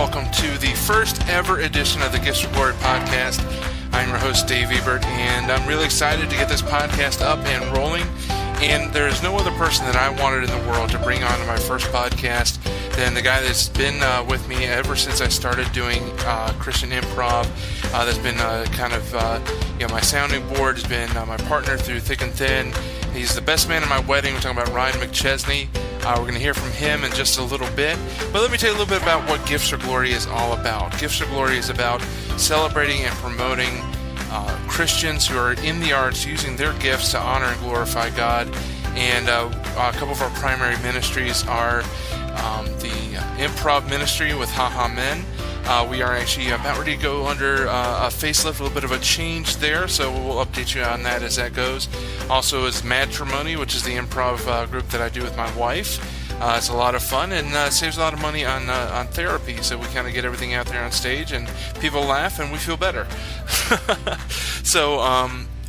welcome to the first ever edition of the Gifts of Glory podcast. I'm your host, Dave Ebert, and I'm really excited to get this podcast up and rolling. And there is no other person that I wanted in the world to bring on to my first podcast than the guy that's been with me ever since I started doing Christian improv. That's been my sounding board, has been my partner through thick and thin. He's the best man at my wedding. We're talking about Ryan McChesney. We're going to hear from him in just a little bit. But let me tell you a little bit about what Gifts of Glory is all about. Gifts of Glory is about celebrating and promoting Christians who are in the arts using their gifts to honor and glorify God. And a couple of our primary ministries are the improv ministry with HaHaMen. We are actually about ready to go under a facelift, a little bit of a change there, so we'll update you on that as that goes. Also is Matrimony, which is the improv group that I do with my wife. It's a lot of fun and saves a lot of money on therapy, so we kind of get everything out there on stage and people laugh and we feel better.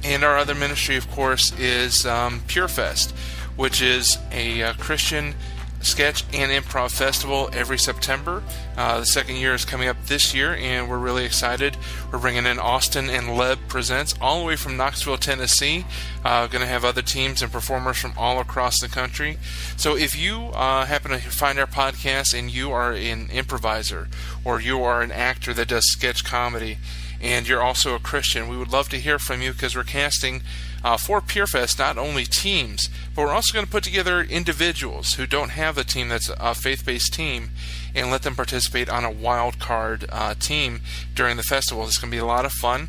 And our other ministry, of course, is PureFest, which is a Christian sketch and improv festival every September. The second year is coming up this year, and we're really excited. We're bringing in Austin and Leb Presents all the way from Knoxville, Tennessee. Going to have other teams and performers from all across the country. So if you happen to find our podcast and you are an improviser or you are an actor that does sketch comedy and you're also a Christian, we would love to hear from you because we're casting for PureFest not only teams, but we're also going to put together individuals who don't have a team that's a faith-based team and let them participate on a wild card team during the festival. It's going to be a lot of fun,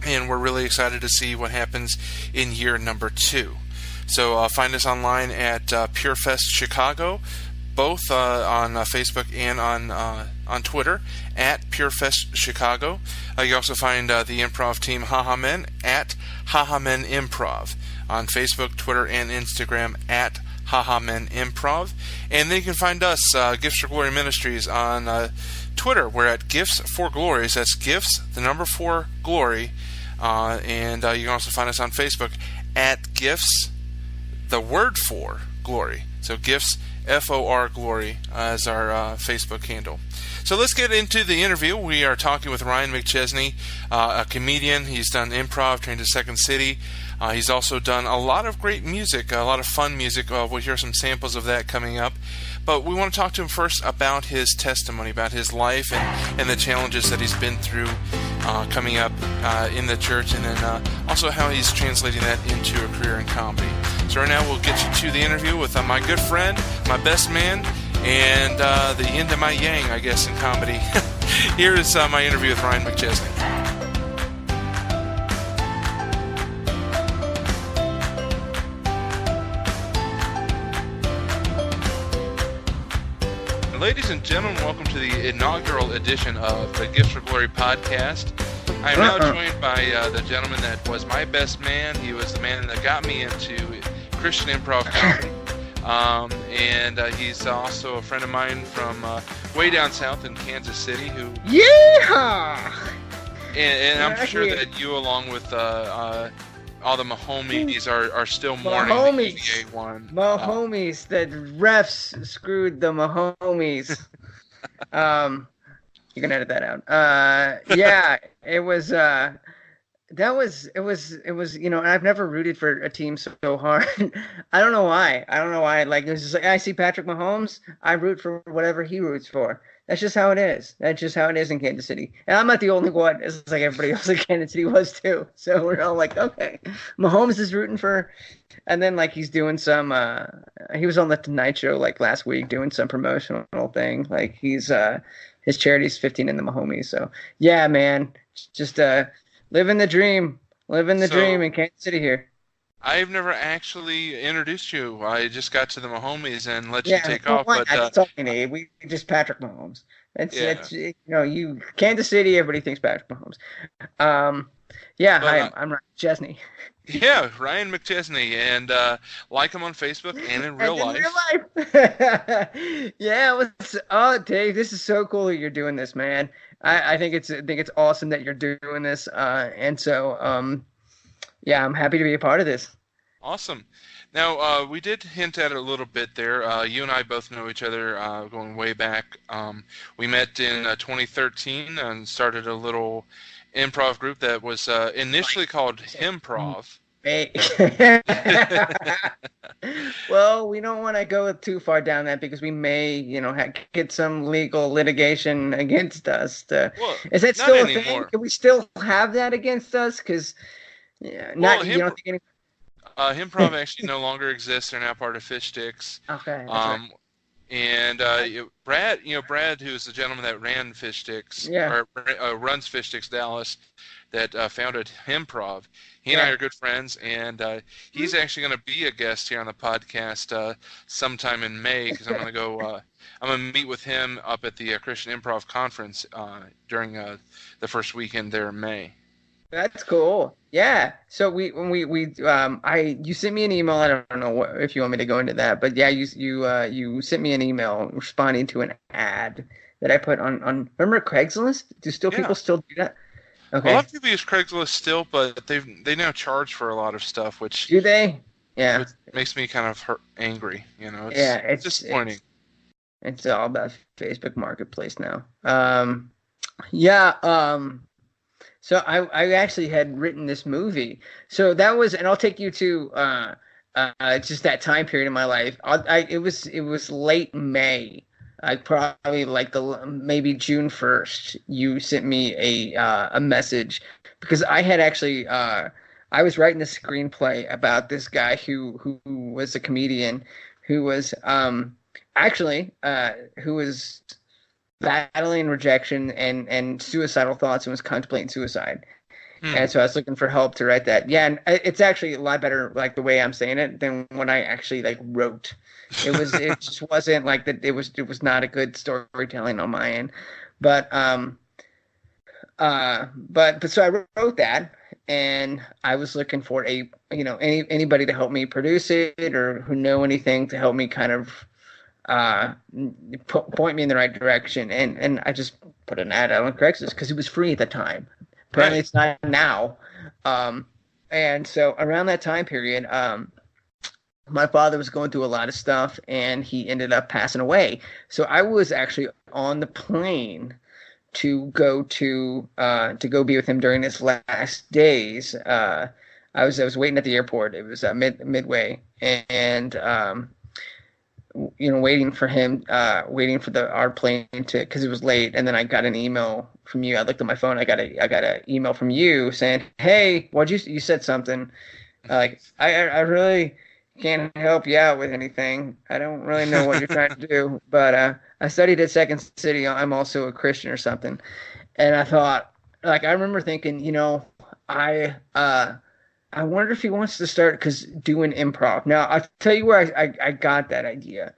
and we're really excited to see what happens in year number 2. So find us online at PureFest Chicago, both on Facebook and on Twitter at PureFest Chicago. You also find the improv team HaHaMen at HaHaMen Improv on Facebook, Twitter, and Instagram at HaHaMen Improv. And then you can find us, Gifts for Glory Ministries, on Twitter. We're at Gifts for Glories. That's Gifts, the number 4, Glory. And you can also find us on Facebook at Gifts, the word for Glory. So Gifts, F-O-R Glory as our Facebook handle. So let's get into the interview. We are talking with Ryan McChesney, a comedian. He's done improv, trained at Second City. He's also done a lot of great music, a lot of fun music. We'll hear some samples of that coming up. But we want to talk to him first about his testimony, about his life and the challenges that he's been through coming up in the church, and then also how he's translating that into a career in comedy. So right now we'll get you to the interview with my good friend, my best man, and the yin to my yang, I guess, in comedy. Here is my interview with Ryan McChesney. Ladies and gentlemen, welcome to the inaugural edition of the Gifts for Glory podcast. I am now joined by the gentleman that was my best man. He was the man that got me into Christian improv comedy. And he's also a friend of mine from way down south in Kansas City. Yeah! And I'm sure that you, along with all the Mahomies, are still mourning the NBA one. Mahomies, the refs screwed the Mahomies. You can edit that out. Yeah, it was. It was, I've never rooted for a team so hard. I don't know why. Like, it was just like, I see Patrick Mahomes, I root for whatever he roots for. That's just how it is. That's just how it is in Kansas City. And I'm not the only one. It's like everybody else in Kansas City was too. So we're all like, okay, Mahomes is rooting for, and then like he's doing some, he was on the Tonight Show like last week doing some promotional thing. Like he's, his charity's 15 in the Mahomies. So yeah, man, just, living the dream in Kansas City here. I've never actually introduced you. I just got to the Mahomies and let you take off. But I'm talking to you. We just Patrick Mahomes. It's you Kansas City. Everybody thinks Patrick Mahomes. I'm Ryan McChesney. Yeah, Ryan McChesney, and like him on Facebook and in real life. Yeah, Dave, this is so cool that you're doing this, man. I think it's awesome that you're doing this, and so I'm happy to be a part of this. Awesome. Now, we did hint at it a little bit there. You and I both know each other going way back. We met in 2013 and started a little improv group that was initially called HimProv. Well, we don't want to go too far down that because we may, get some legal litigation against us. Well, is that not still a anymore. thing? Can we still have that against us? Because, you don't think any... HimProv actually no longer exists. They're now part of Fish Sticks. Okay, that's right. And Brad, who's the gentleman that ran Fish Sticks, or runs Fish Sticks Dallas, that founded HimProv. He and I are good friends, and he's actually going to be a guest here on the podcast sometime in May because I'm going to go. I'm going to meet with him up at the Christian Improv Conference during the first weekend there in May. That's cool. Yeah. So you sent me an email. I don't know if you want me to go into that, but yeah, you sent me an email responding to an ad that I put on remember Craigslist? Do people still do that? Okay. A lot of people use Craigslist still, but they now charge for a lot of stuff, which do they? Yeah. Which makes me kind of angry. It's disappointing. It's all about Facebook Marketplace now. So I actually had written this movie. So that was, and I'll take you to just that time period in my life. It was late May. Probably maybe June 1st. You sent me a message because I had actually I was writing a screenplay about this guy who was a comedian who was who was battling rejection and suicidal thoughts and was contemplating suicide. And so I was looking for help to write that. Yeah, and it's actually a lot better the way I'm saying it than when I actually wrote. It just wasn't like that. It was not a good storytelling on my end. But so I wrote that, and I was looking for anybody to help me produce it or who know anything to help me kind of point me in the right direction, and I just put an ad out on Craigslist because it was free at the time. Apparently, It's not now. And so around that time period, my father was going through a lot of stuff, and he ended up passing away. So I was actually on the plane to go be with him during his last days. I was waiting at the airport. It was midway, and waiting for him, waiting for our plane because it was late. And then I got an email from you. I looked at my phone. I got an email from you saying, "Hey, you said something. I really can't help you out with anything. I don't really know what you're trying to do, but I studied at Second City. I'm also a Christian or something." And I thought, I remember thinking, I wonder if he wants to start doing improv. Now, I'll tell you where I got that idea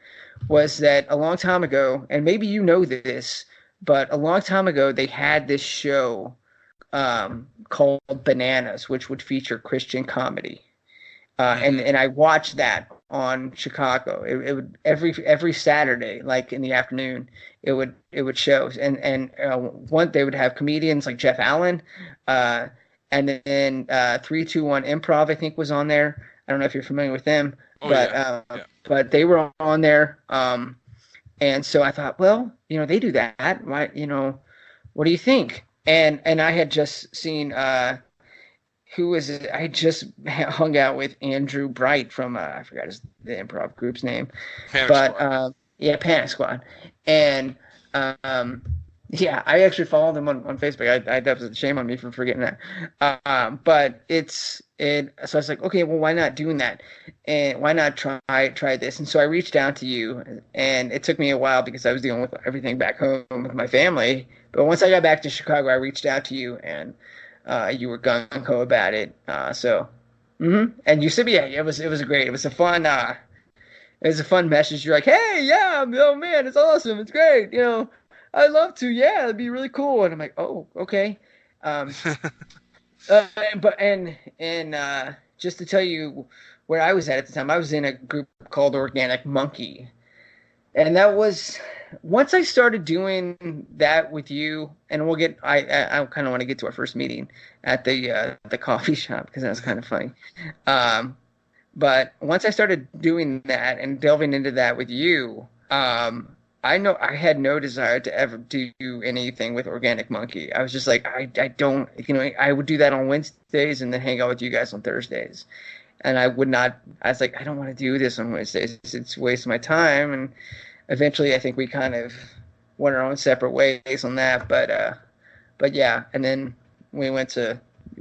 was that a long time ago, and maybe you know this, but a long time ago they had this show called Bananas, which would feature Christian comedy. And I watched that on Chicago. It would every Saturday, in the afternoon, it would show. And one they would have comedians like Jeff Allen, and then 3-2-1 Improv, I think, was on there. I don't know if you're familiar with them, but they were on there. And so I thought, well, they do that. Why, what do you think? And I had just seen who was it? I just hung out with Andrew Bright from I forgot the improv group's name, Squad. Panic Squad, and yeah, I actually followed him on Facebook. I definitely shame on me for forgetting that. But so I was like, okay, well, why not doing that? And why not try this? And so I reached out to you, and it took me a while because I was dealing with everything back home with my family. But once I got back to Chicago, I reached out to you, and you were gung-ho about it. And you said, yeah, it was great. It was a fun message. You're like, hey, yeah, oh man, it's awesome. It's great. I'd love to. Yeah, it'd be really cool. And I'm like, oh, okay. Just to tell you where I was at the time, I was in a group called Organic Monkey, and that was once I started doing that with you. And I kind of want to get to our first meeting at the coffee shop because that was kind of funny. But once I started doing that and delving into that with you, I know I had no desire to ever do anything with Organic Monkey. I was just like, I don't, I would do that on Wednesdays and then hang out with you guys on Thursdays. And I would not, I was like, I don't want to do this on Wednesdays. It's a waste of my time. And eventually I think we kind of went our own separate ways on that. But yeah. And then we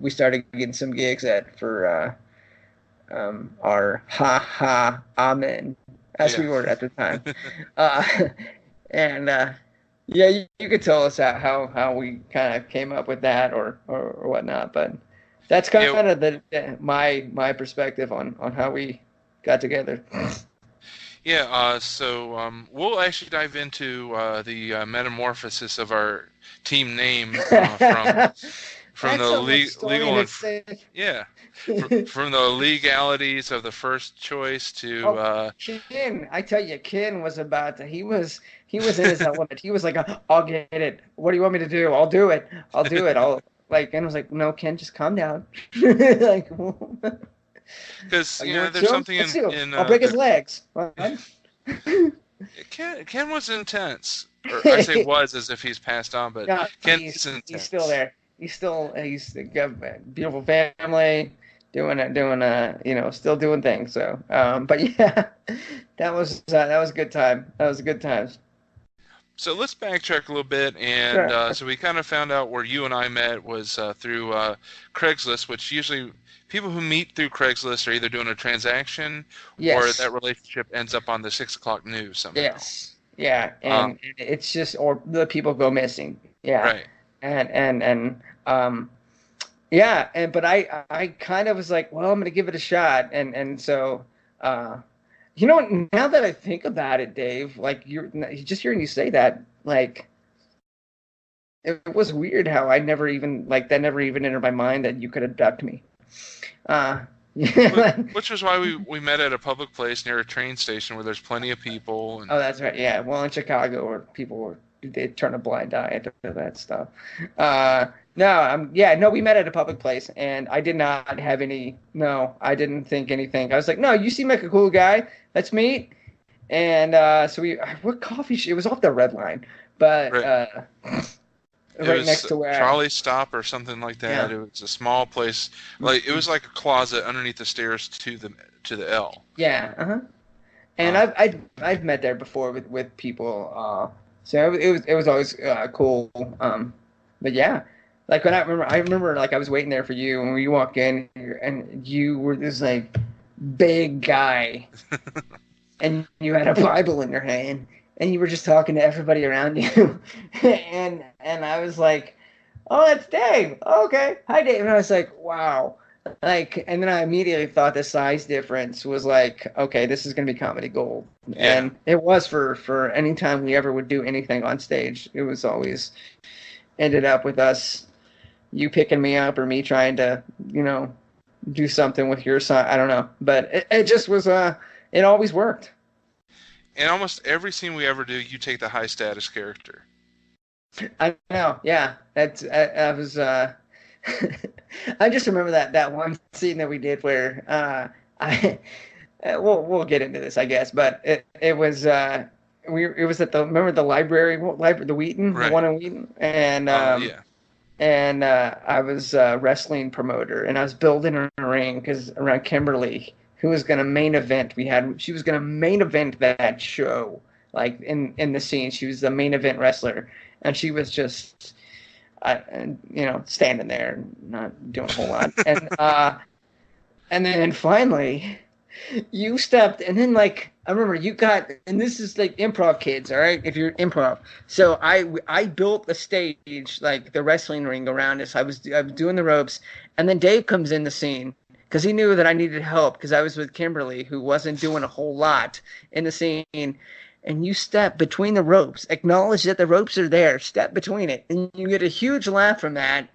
started getting some gigs for our HaHaMen, as we were at the time. Yeah, you could tell us how we kind of came up with that or whatnot, but that's kind of my perspective on how we got together. Yeah, so we'll actually dive into the metamorphosis of our team name from the legal from the legalities of the first choice to Ken. I tell you, Ken was about to. He was in his element. He was like, "I'll get it. What do you want me to do? I'll do it. I'll like." And I was like, "No, Ken, just calm down." Like, because there's something in I'll break his legs. Ken was intense. Or I say was as if he's passed on, but no, Ken's intense. He's still there. He's got a beautiful family, still doing things. So, but yeah, that was a good time. That was a good time. So let's backtrack a little bit, and so we kind of found out where you and I met was through Craigslist, which usually people who meet through Craigslist are either doing a transaction or that relationship ends up on the 6 o'clock news somehow. Yes. Yeah, and it's just, or the people go missing. Yeah. Right. But I kind of was like, well, I'm going to give it a shot. And so, now that I think about it, Dave, like just hearing you say that, like, it was weird how that never even entered my mind that you could abduct me. Which was why we met at a public place near a train station where there's plenty of people. Oh, that's right. Yeah. Well, in Chicago, where they turn a blind eye to that stuff. We met at a public place, and I did not have I didn't think anything. I was like, no, you seem like a cool guy. Let's meet. And what coffee? It was off the Red Line, but right next to where Charlie Stop or something like that. Yeah. It was a small place, like it was like a closet underneath the stairs to the L. Yeah. Uh-huh. And I've met there before with people. So it was always cool. But yeah, like when I remember like I was waiting there for you, and when you walk in and you were this like big guy, and you had a Bible in your hand, and you were just talking to everybody around you, and I was like, oh, that's Dave. Oh, okay, hi Dave. And I was like, wow. Like, and then I immediately thought the size difference was like, okay, this is going to be comedy gold. Yeah. And it was for any time we ever would do anything on stage. It was always ended up with you picking me up or me trying to, do something with your son. I don't know. But it just was, it always worked. In almost every scene we ever do, you take the high status character. I know. Yeah. I was, I just remember that one scene that we did where we'll get into this, I guess, but it was it was at the library, the Wheaton, right. The one in Wheaton, and I was a wrestling promoter, and I was building a ring because around Kimberly, who was going to main event, she was going to main event that show, like in the scene, she was the main event wrestler, and she was just. Standing there and not doing a whole lot. And then finally you stepped, and then like, I remember you got, and this is like improv kids, all right, if you're improv. So I built the stage, like the wrestling ring around us. I was doing the ropes, and then Dave comes in the scene because he knew that I needed help because I was with Kimberly, who wasn't doing a whole lot in the scene. And you step between the ropes, acknowledge that the ropes are there, step between it, and you get a huge laugh from that.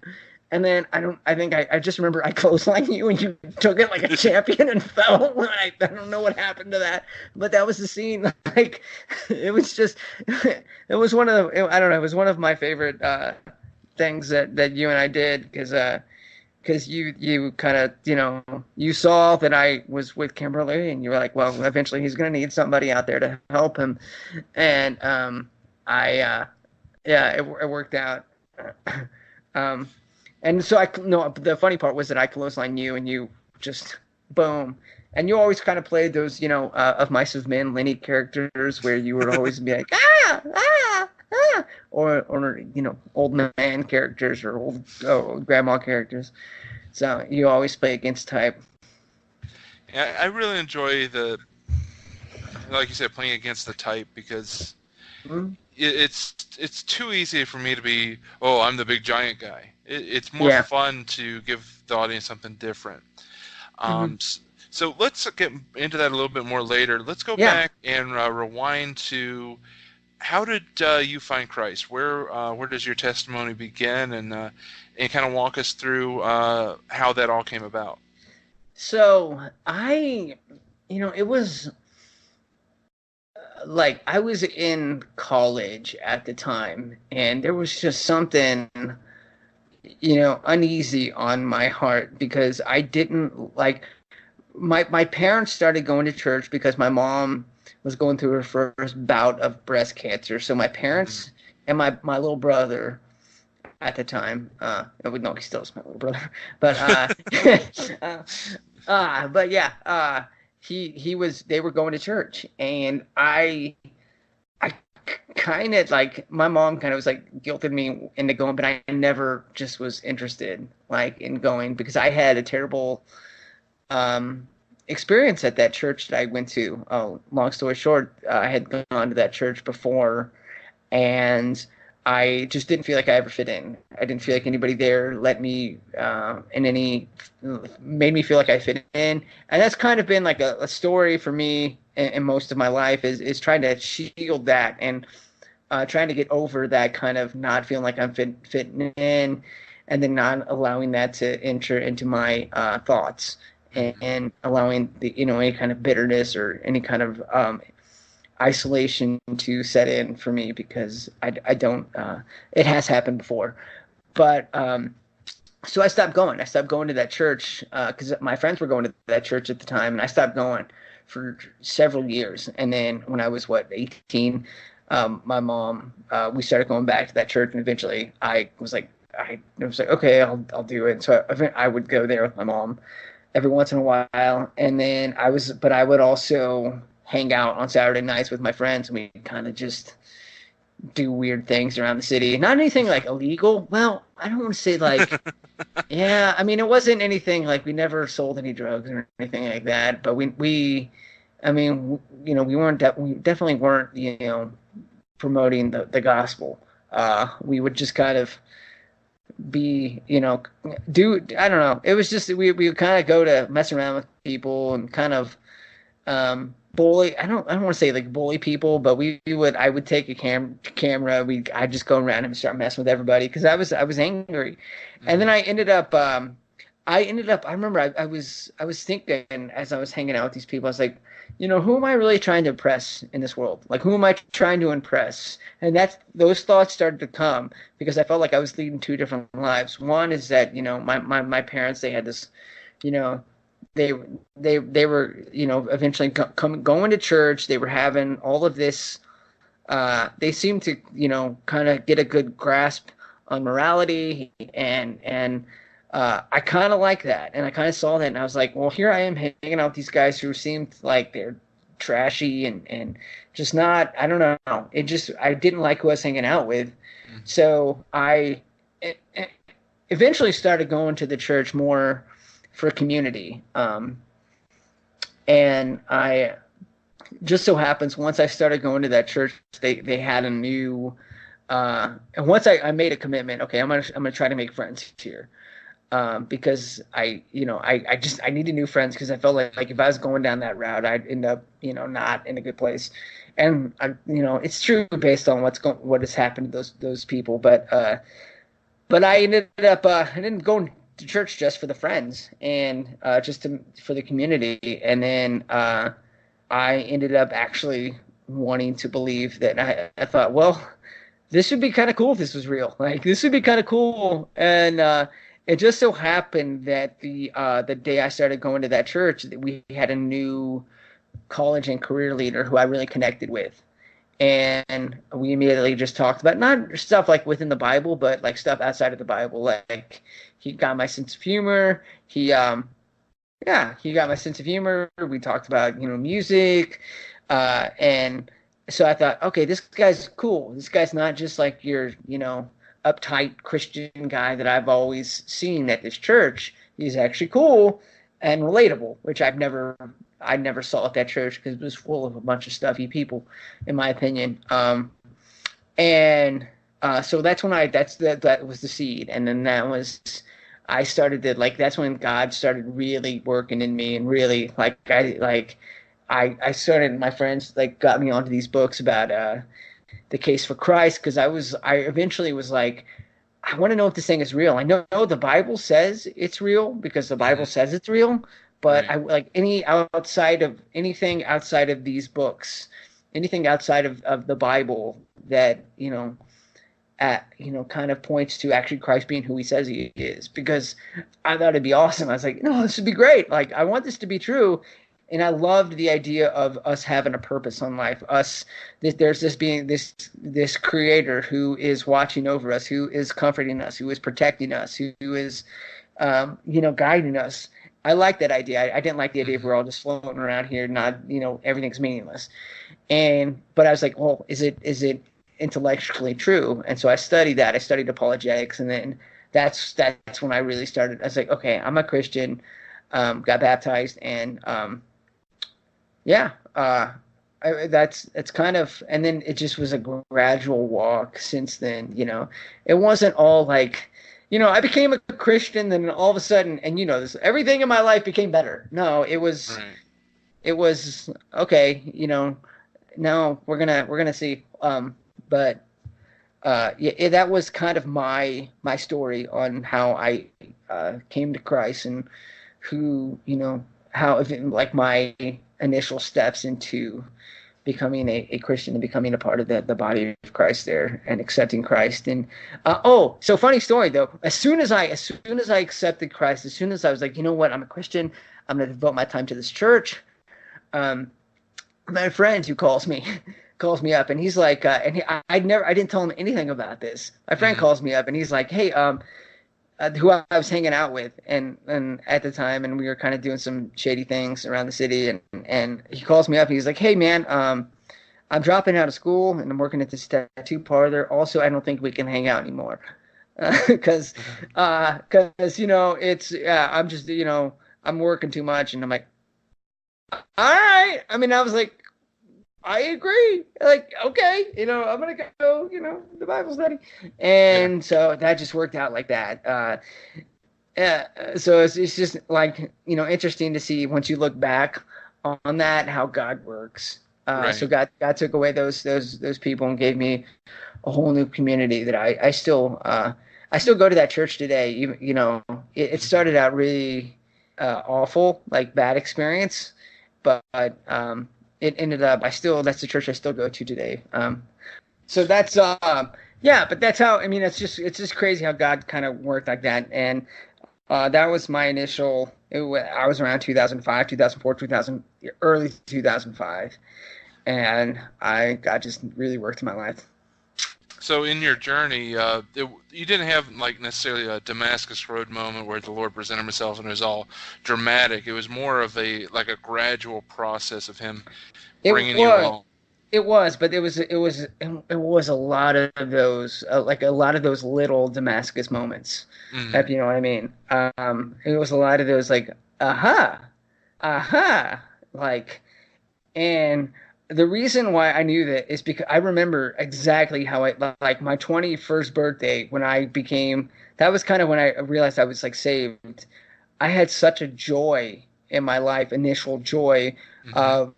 And then I just remember I clotheslined you, and you took it like a champion and fell. I don't know what happened to that, but that was the scene. Like, it was just, it was one of the, I don't know, it was one of my favorite things that you and I did because because you kind of, you saw that I was with Kimberly, and you were like, well, eventually he's going to need somebody out there to help him, and yeah, it worked out. um, and so no, the funny part was that I clotheslined you, and you just boom. And you always kind of played those, of Mice of Men, Lenny characters, where you would always be like, or old man characters or old grandma characters. So you always play against type. Yeah, I really enjoy like you said, playing against the type, because it's too easy for me to be, I'm the big giant guy. It's more fun to give the audience something different. So let's get into that a little bit more later. Let's go back and rewind to, how did you find Christ? Where does your testimony begin, and kind of walk us through how that all came about? So it was like I was in college at the time, and there was just something, uneasy on my heart, because I didn't like my parents started going to church because my mom was going through her first bout of breast cancer. So my parents and my little brother at the time, no, he still is my little brother, but but yeah, they were going to church, and I kind of like, my mom kind of was like guilted me into going, but I never just was interested in going, because I had a terrible experience at that church that I went to. Oh, long story short, I had gone to that church before, and I just didn't feel like I ever fit in. I didn't feel like anybody there made me feel like I fit in. And that's kind of been like a story for me in most of my life, is trying to shield that, and trying to get over that kind of not feeling like I'm fitting in, and then not allowing that to enter into my thoughts, and allowing any kind of bitterness or any kind of isolation to set in for me, because I don't, it has happened before. But so I stopped going to that church, because my friends were going to that church at the time, and I stopped going for several years. And then when I was 18, my mom, we started going back to that church, and eventually I was like, okay, I'll do it. So I would go there with my mom every once in a while, and then I would also hang out on Saturday nights with my friends, and we kind of just do weird things around the city. Not anything like illegal. Well, I don't want to say like, yeah, I mean, it wasn't anything like, we never sold any drugs or anything like that, but we definitely weren't, promoting the gospel. We would just kind of be, I don't know. It was just, we would kind of go to mess around with people and kind of bully. I don't want to say like bully people, but I would take a camera. I'd just go around and start messing with everybody, because I was angry. And then I ended up, I remember I was thinking, as I was hanging out with these people, I was like, who am I really trying to impress in this world? Like, who am I trying to impress? And those thoughts started to come, because I felt like I was leading two different lives. One is that, my parents, they had this, they were, eventually going to church. They were having all of this, they seemed to, kind of get a good grasp on morality, and I kind of like that, and I kind of saw that, and I was like, well, here I am hanging out with these guys who seemed like they're trashy and just not, I don't know. I didn't like who I was hanging out with. So I eventually started going to the church more for community. And I just so happens, once I started going to that church, they had a new, and once I made a commitment, okay, I'm gonna try to make friends here. Because I needed new friends, because I felt like if I was going down that route, I'd end up, not in a good place. And it's true based on what has happened to those people. But I ended up, I didn't go to church just for the friends and for the community. And then I ended up actually wanting to believe that. I thought, well, this would be kind of cool if this was real. Like, this would be kind of cool. And it just so happened that the day I started going to that church, that we had a new college and career leader who I really connected with. And we immediately just talked about not stuff like within the Bible, but like stuff outside of the Bible. Like he got my sense of humor. He got my sense of humor. We talked about, music. And so I thought, okay, this guy's cool. This guy's not just like your, uptight Christian guy that I've always seen at this church. He's actually cool and relatable, which I never saw at that church because it was full of a bunch of stuffy people, in my opinion. So that's when that was the seed. And then I started to, like, that's when God started really working in me, and really I started, my friends like got me onto these books about the case for Christ, because I eventually was like, I want to know if this thing is real. I know the Bible says it's real because the Bible says it's real, but I like anything outside of these books, anything outside of the Bible that kind of points to actually Christ being who he says he is, because I thought it'd be awesome. I was like, no, this would be great. Like, I want this to be true. And I loved the idea of us having a purpose on life. There's this creator who is watching over us, who is comforting us, who is protecting us, who is, guiding us. I like that idea. I didn't like the idea of we're all just floating around here, not, everything's meaningless. But I was like, well, is it intellectually true? And so I studied that. I studied apologetics, and then that's when I really started. I was like, okay, I'm a Christian. Got baptized, and it's kind of, and then it just was a gradual walk since then. It wasn't all like, I became a Christian, then all of a sudden, and this, everything in my life became better. No, it was okay. Now we're gonna see. That was kind of my story on how I came to Christ, and who, how, like, my initial steps into becoming a Christian and becoming a part of the body of Christ there, and accepting Christ. And so funny story though. As soon as I accepted Christ, as soon as I was like, you know what, I'm a Christian, I'm going to devote my time to this church. My friend who calls me up, and he's like, I didn't tell him anything about this. My friend calls me up, and he's like, hey, who I was hanging out with, and at the time, and we were kind of doing some shady things around the city, and he calls me up, and he's like, hey man, I'm dropping out of school, and I'm working at this tattoo parlor. Also, I don't think we can hang out anymore, because it's I'm just, I'm working too much. And I'm like, all right. I mean, I was like, I agree. Like, okay, I'm going to go, the Bible study. And so that just worked out like that. So it's just like, interesting to see once you look back on that, how God works. So God took away those people and gave me a whole new community that I still go to that church today. It started out really awful, like bad experience, but it ended up, that's the church I still go to today. So that's, but that's how, I mean, it's just crazy how God kind of worked like that. And that was my initial, I was around 2005, 2004, early 2005. And God just really worked in my life. So in your journey, you didn't have like necessarily a Damascus Road moment where the Lord presented himself and it was all dramatic. It was more of a gradual process of him bringing you along. It was, but it was a lot of those, like a lot of those little Damascus moments, if you know what I mean. It was a lot of those like, like, and the reason why I knew that is because I remember exactly how like my 21st birthday, when that was kind of when I realized I was like saved. I had such a joy in my life, initial joy of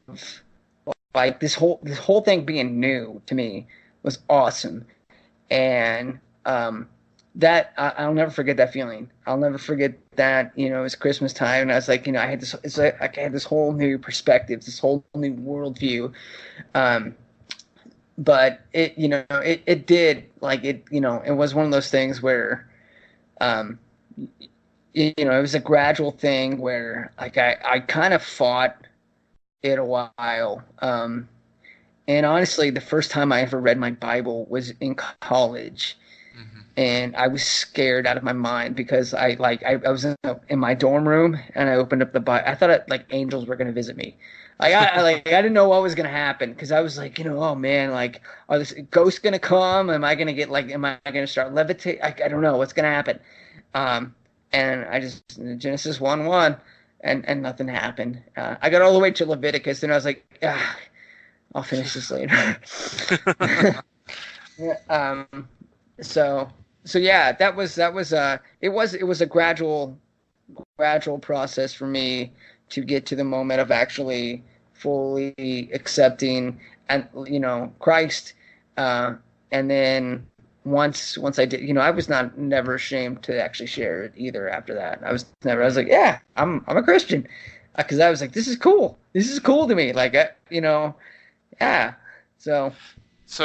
like this whole thing being new to me was awesome. And that I'll never forget that feeling. I'll never forget that, it was Christmas time, and I was like, I had this whole new perspective, this whole new worldview. But it did, like, it was one of those things where, it was a gradual thing where like I kind of fought it a while. And honestly, the first time I ever read my Bible was in college. Hmm. And I was scared out of my mind because I was in my dorm room and I opened up the Bible. I thought like angels were going to visit me. I didn't know what was going to happen because I was like, oh man, like, are this ghosts going to come? Am I going to get like, am I going to start levitate? I don't know what's going to happen. And I just Genesis 1:1 and nothing happened. I got all the way to Leviticus and I was like, I'll finish this later. Yeah, so yeah, that was it was a gradual process for me to get to the moment of actually fully accepting and Christ, and then once I did, I was never ashamed to actually share it either. After that, I was like, yeah, I'm a Christian, because I was like, this is cool to me, like, yeah, So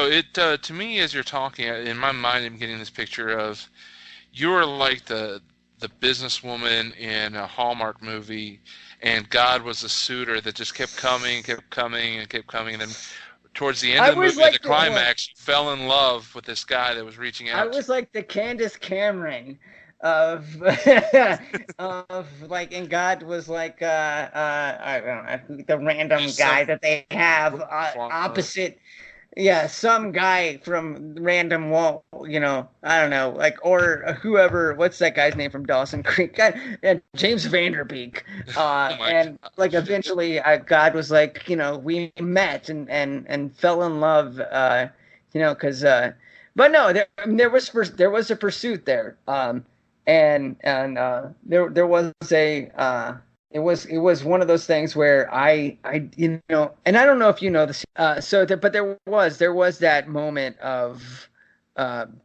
it to me, as you're talking, in my mind, I'm getting this picture of you're like the businesswoman in a Hallmark movie, and God was a suitor that just kept coming, and then towards the end of the movie, like the climax, you fell in love with this guy that was reaching out. I was like the Candace Cameron of like, and God was like I don't know, the random guy that they have opposite. Yeah, some guy from random wall, I don't know, like, or whoever, what's that guy's name from Dawson Creek? And James Vanderbeek. And like eventually God was like, we met and fell in love, because, but no, there was a pursuit there. And there was a, it was one of those things where I and I don't know if you know this, but there was that moment of,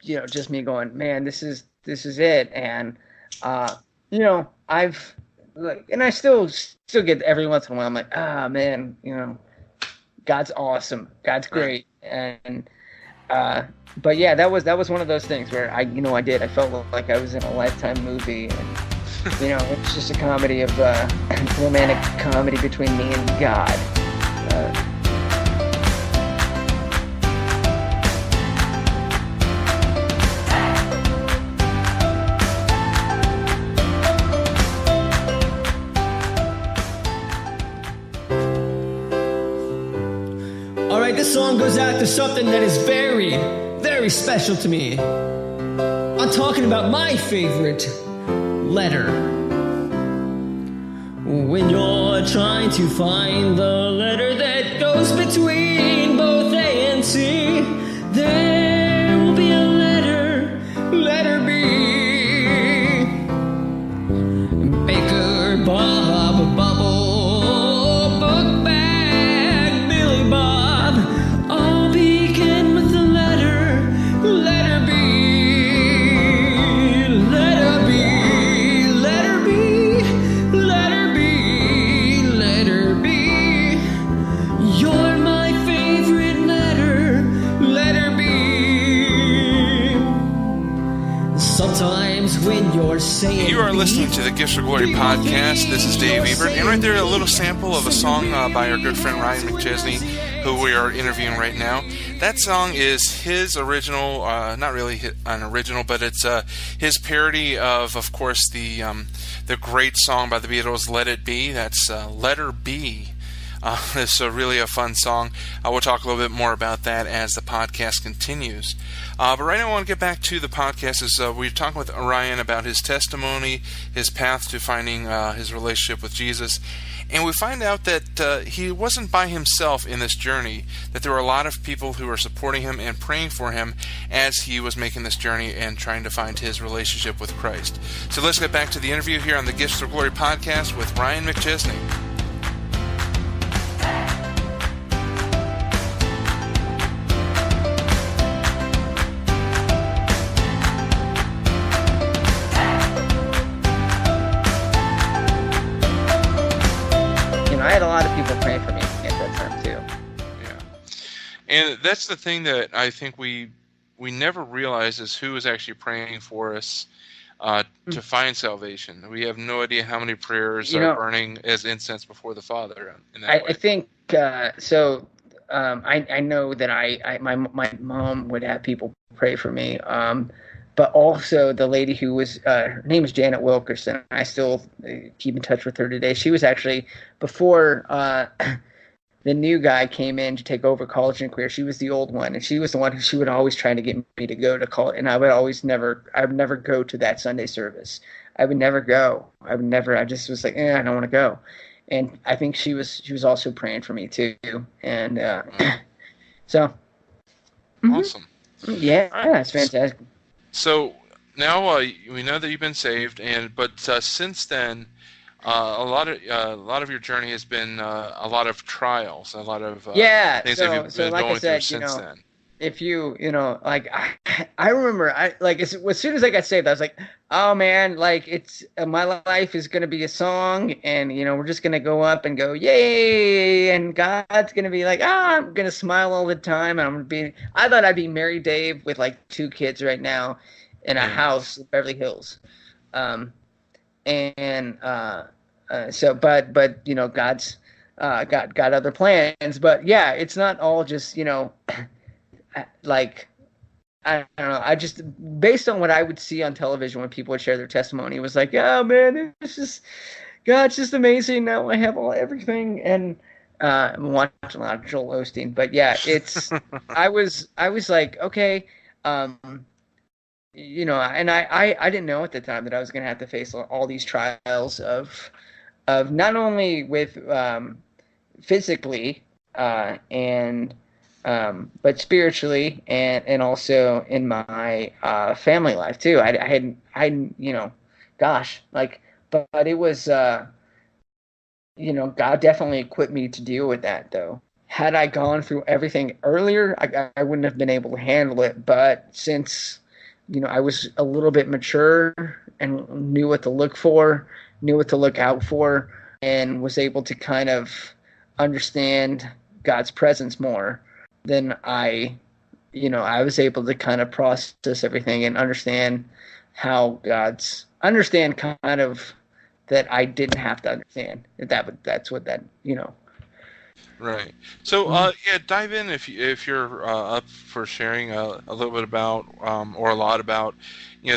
just me going, man, this is it. And, I've like, and I still get every once in a while, I'm like, man, God's awesome. God's great. And, but yeah, that was one of those things where I felt like I was in a Lifetime movie, and, it's just a comedy of romantic comedy between me and God. All right, this song goes out to something that is very, very special to me. I'm talking about my favorite letter. When you're trying to find the letter that goes between both A and C, there will be a letter B. Baker, Bob, Bubble, Book Bag, Billy Bob, all begin with the letter B. You are listening to the Gifts of Glory podcast. This is Dave Ebert, and right there a little sample of a song by our good friend Ryan McChesney, who we are interviewing right now. That song is his original, not really an original, but it's his parody of course, the great song by the Beatles, Let It Be. That's Letter B. It's really a fun song. We'll talk a little bit more about that as the podcast continues. But right now I want to get back to the podcast. We're talking with Ryan about his testimony, his path to finding his relationship with Jesus. And we find out that he wasn't by himself in this journey, that there were a lot of people who were supporting him and praying for him as he was making this journey and trying to find his relationship with Christ. So let's get back to the interview here on the Gifts of Glory podcast with Ryan McChesney. I had a lot of people praying for me at that time too. Yeah, and that's the thing that I think we never realize is who is actually praying for us to find salvation. We have no idea how many prayers You are know, burning as incense before the Father in that I way. think so. I know that my mom would have people pray for me. But also the lady who was her name is Janet Wilkerson. I still keep in touch with her today. She was actually before the new guy came in to take over college and career. She was the old one, and she was the one who she would always try to get me to go to college, and I would never go to that Sunday service. I would never go. I just was like, I don't want to go. And I think she was also praying for me too. And so, Awesome. Yeah, All right. it's fantastic. So now we know that you've been saved, but since then, a lot of your journey has been a lot of trials, a lot of things that you've been like going I said, through since then. If like I remember, as soon as I got saved, I was like, oh man, like it's my life is gonna be a song, and we're just gonna go up and go yay, and God's gonna be like, I'm gonna smile all the time, and I thought I'd be Mary Dave with like 2 kids right now, in a house in Beverly Hills, so but God's got other plans, but yeah, it's not all just like I don't know. I just based on what I would see on television when people would share their testimony, it was like, oh man, God's just amazing. Now I have everything, and I'm watching a lot of Joel Osteen, but yeah, it's I was like, okay, and I didn't know at the time that I was going to have to face all these trials of not only with physically and but spiritually and also in my family life too. I hadn't gosh, like, but it was God definitely equipped me to deal with that though. Had I gone through everything earlier, I wouldn't have been able to handle it. But since I was a little bit mature and knew what to look for, knew what to look out for, and was able to kind of understand God's presence more, then I was able to kind of process everything and understand how understand kind of that I didn't have to understand. That's what that. Right. So, dive in if you're up for sharing a little bit about or a lot about,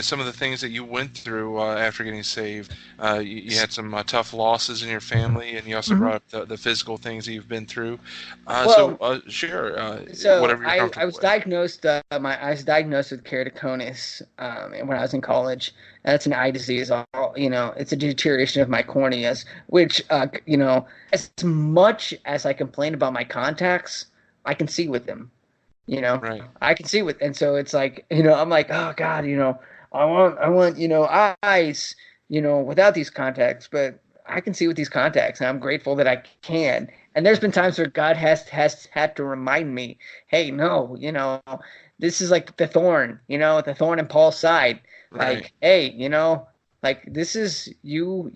some of the things that you went through after getting saved. You had some tough losses in your family, and you also brought up the physical things that you've been through. Share whatever you're comfortable I was with. diagnosed. I was diagnosed with keratoconus when I was in college. That's an eye disease. It's a deterioration of my corneas, which as much as I complain about my contacts, I can see with them. Right. I can see with, and so it's like, I'm like, oh God, I want, eyes, without these contacts, but I can see with these contacts, and I'm grateful that I can. And there's been times where God has had to remind me, hey, no, this is like the thorn in Paul's side. Right. Like, hey, like this is you,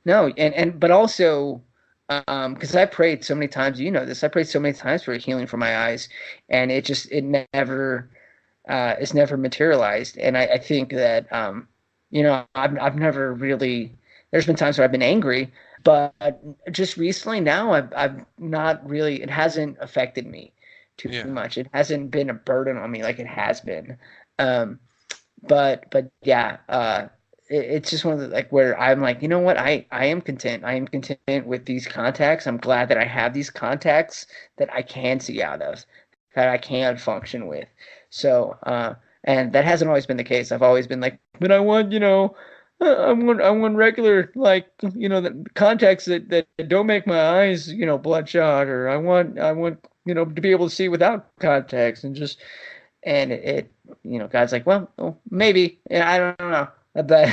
no, but also, because I prayed so many times, I prayed so many times for healing for my eyes, and it never, it's never materialized. And I think that, I've never really, there's been times where I've been angry, but just recently now I've not really, it hasn't affected me too much. It hasn't been a burden on me like it has been. But yeah, it's just one of the, like, where I'm like, you know what, I am content. I am content with these contacts. I'm glad that I have these contacts that I can see out of, that I can function with. So, and that hasn't always been the case. I've always been like, but I want, I want regular, like, the contacts that don't make my eyes, bloodshot, or I want, to be able to see without contacts, and it, God's like, well, maybe, I don't know, but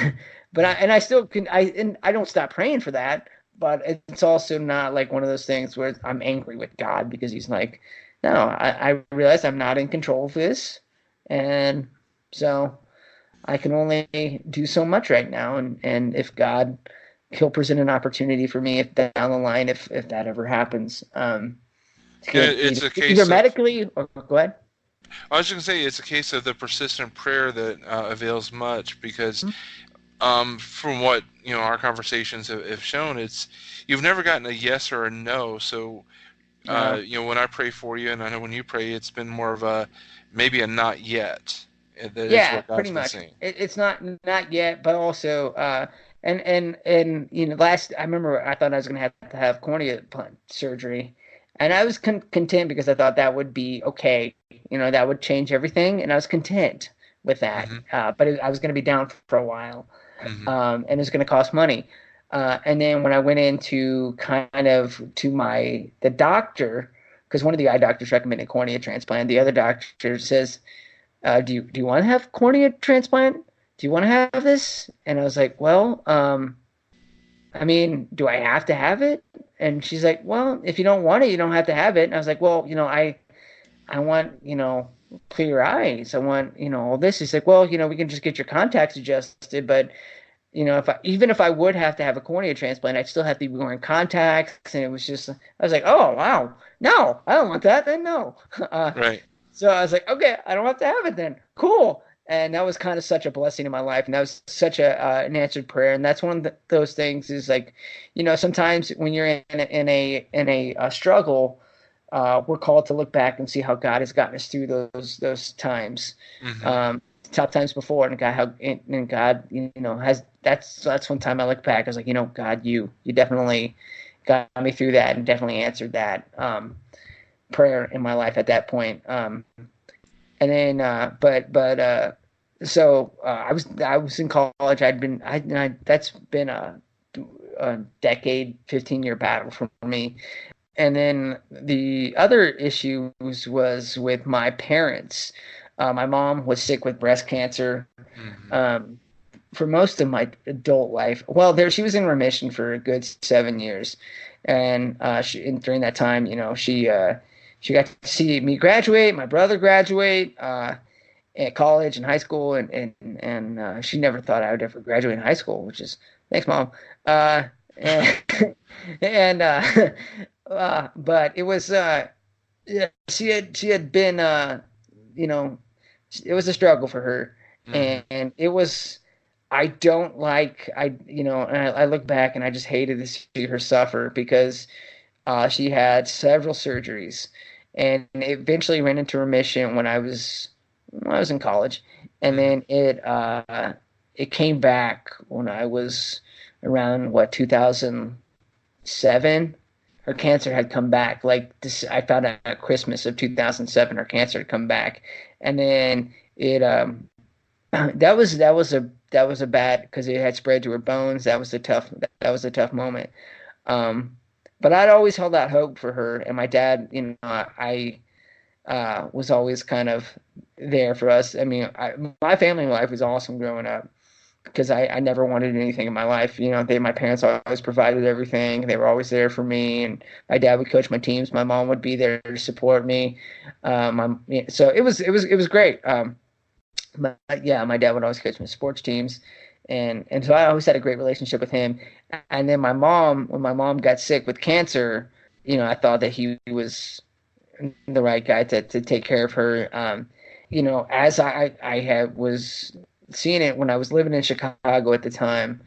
I still can, I don't stop praying for that, but it's also not like one of those things where I'm angry with God because he's like, no, I realize I'm not in control of this, and so I can only do so much right now, and if God, he'll present an opportunity for me if down the line, if that ever happens. It's a case either of, medically or go ahead. I was just going to say it's a case of the persistent prayer that avails much, because from what our conversations have shown, it's you've never gotten a yes or a no. So Yeah. when I pray for you, and I know when you pray, it's been more of a maybe a not yet. That is Yeah, what God's pretty been much. saying. It's not yet, but also and last I remember I thought I was gonna have to have cornea surgery, and I was content because I thought that would be okay. That would change everything, and I was content with that. Hmm. But I was gonna be down for a while, Hmm. and it's gonna cost money. And then when I went into kind of to the doctor, because one of the eye doctors recommended cornea transplant, the other doctor says, do you want to have cornea transplant? Do you want to have this? And I was like, well, I mean, do I have to have it? And she's like, well, if you don't want it, you don't have to have it. And I was like, well, I want, clear eyes. I want, all this. He's like, well, we can just get your contacts adjusted, but even if I would have to have a cornea transplant, I'd still have to be wearing contacts. And it was just, I was like, oh wow, no, I don't want that. Then no. Right. So I was like, okay, I don't have to have it then. Cool. And that was kind of such a blessing in my life, and that was such an answered prayer. And that's one of those things is like, sometimes when you're in a struggle, we're called to look back and see how God has gotten us through those times, Hmm. tough times before, and God has that's one time I look back. I was like, God, you definitely got me through that and definitely answered that. Prayer in my life at that point. And then, so I was in college. That's been a decade, 15-year battle for me. And then the other issue was with my parents. My mom was sick with breast cancer. Hmm. Um, for most of my adult life. Well, she was in remission for a good 7 years, and during that time, she got to see me graduate, my brother graduate at college and high school, and she never thought I would ever graduate in high school, which is thanks, mom. And and but it was yeah, she had been it was a struggle for her, Hmm. and it was. I don't like and I look back and I just hated to see her suffer because she had several surgeries, and eventually ran into remission when I was in college, and Hmm. then it came back when I was around 2007. Her cancer had come back. Like this, I found out at Christmas of 2007, her cancer had come back, and then it that was a bad because it had spread to her bones. That was a tough moment. Um, but I'd always held out hope for her, and my dad, I was always kind of there for us. I mean, my family life was awesome growing up because I never wanted anything in my life. My parents always provided everything. They were always there for me, and my dad would coach my teams. My mom would be there to support me. So it was great. But yeah, my dad would always coach my sports teams, and so I always had a great relationship with him. And then when my mom got sick with cancer, I thought that he was the right guy to take care of her. As was seeing it when I was living in Chicago at the time,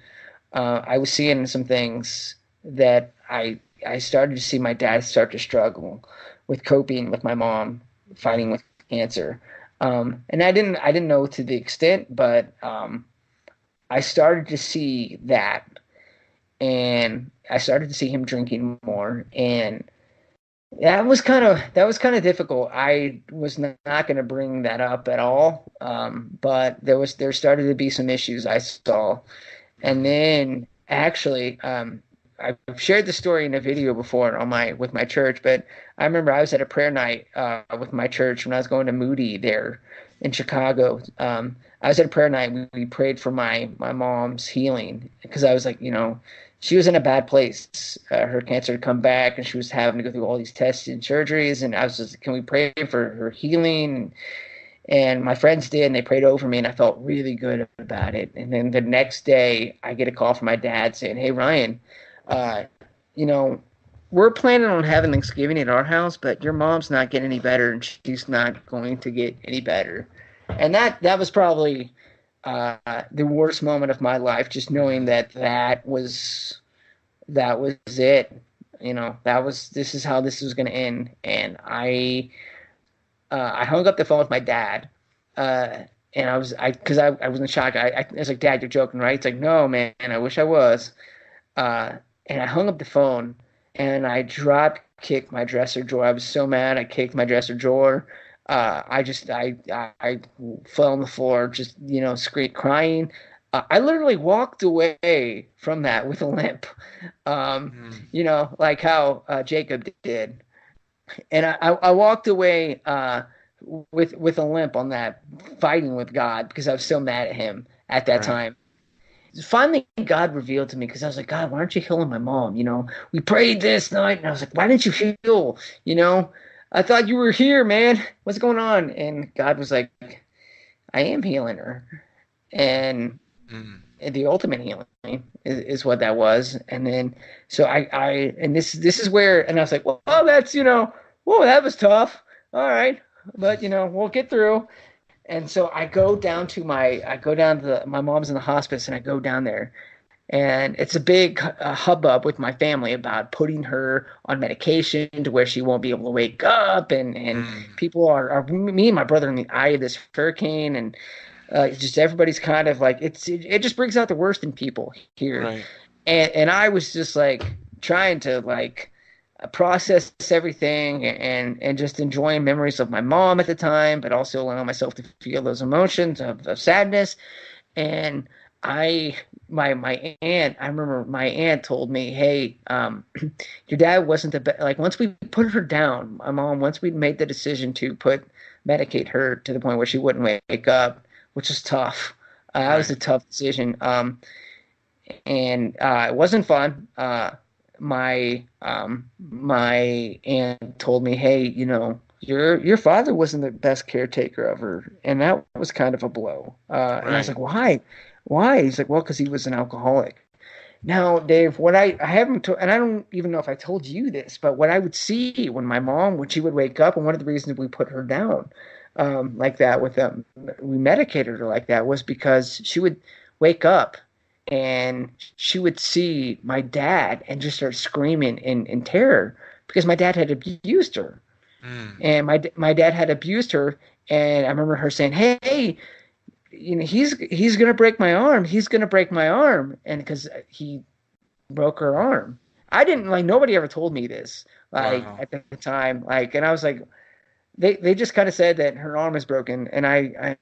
I was seeing some things that I started to see my dad start to struggle with coping with my mom fighting with cancer. And I didn't know to the extent, but I started to see that, and I started to see him drinking more, and that was kind of difficult. I was not going to bring that up at all, but there started to be some issues I saw, and Hmm. then actually, I've shared the story in a video before with my church, but I remember I was at a prayer night with my church when I was going to Moody there in Chicago. I was at a prayer night. We prayed for my mom's healing because I was like, she was in a bad place. Her cancer had come back, and she was having to go through all these tests and surgeries. And I was just, can we pray for her healing? And my friends did, and they prayed over me, and I felt really good about it. And then the next day, I get a call from my dad saying, "Hey, Ryan, uh, you know, we're planning on having Thanksgiving at our house, but your mom's not getting any better, and she's not going to get any better. And that was probably the worst moment of my life, just knowing that was it. This is how this was going to end. And I hung up the phone with my dad, and because I was in shock. I was like, Dad, you're joking, right? It's like, no, man, I wish I was. And I hung up the phone, and I drop kicked my dresser drawer. I was so mad. I kicked my dresser drawer. I fell on the floor, just crying. I literally walked away from that with a limp, like how Jacob did. And I walked away with a limp on that, fighting with God because I was so mad at him at that time. Finally, God revealed to me, because I was like, God, why aren't you healing my mom? We prayed this night, and I was like, why didn't you heal? I thought you were here, man. What's going on? And God was like, I am healing her. And the ultimate healing is what that was. And then, so and this is where, and I was like, well, that's, whoa, that was tough. All right. But, we'll get through. And so I go down to my mom's in the hospice, and I go down there, and it's a big hubbub with my family about putting her on medication to where she won't be able to wake up. And people are me and my brother in the eye of this hurricane. And just everybody's kind of like, it just brings out the worst in people here. Right. And I was just like trying to like process everything and just enjoying memories of my mom at the time, but also allowing myself to feel those emotions of sadness. And my aunt, I remember my aunt told me, hey, your dad wasn't the best. Like, once we put her down, my mom, once we made the decision to medicate her to the point where she wouldn't wake up, which was tough. That was a tough decision. And it wasn't fun. My aunt told me, hey, your father wasn't the best caretaker of her, and that was kind of a blow. And I was like, why? He's like, well, because he was an alcoholic. Now, Dave, what I haven't and I don't even know if I told you this, but what I would see when my mom, when she would wake up, and one of the reasons we put her down like that with we medicated her like that, was because she would wake up and she would see my dad and just start screaming in terror, because my dad had abused her. And my dad had abused her, and I remember her saying, hey, he's gonna break my arm. He's gonna break my arm. And because he broke her arm. I didn't, like, nobody ever told me this, like, at the time, like, and I was like, they just kind of said that her arm is broken, and it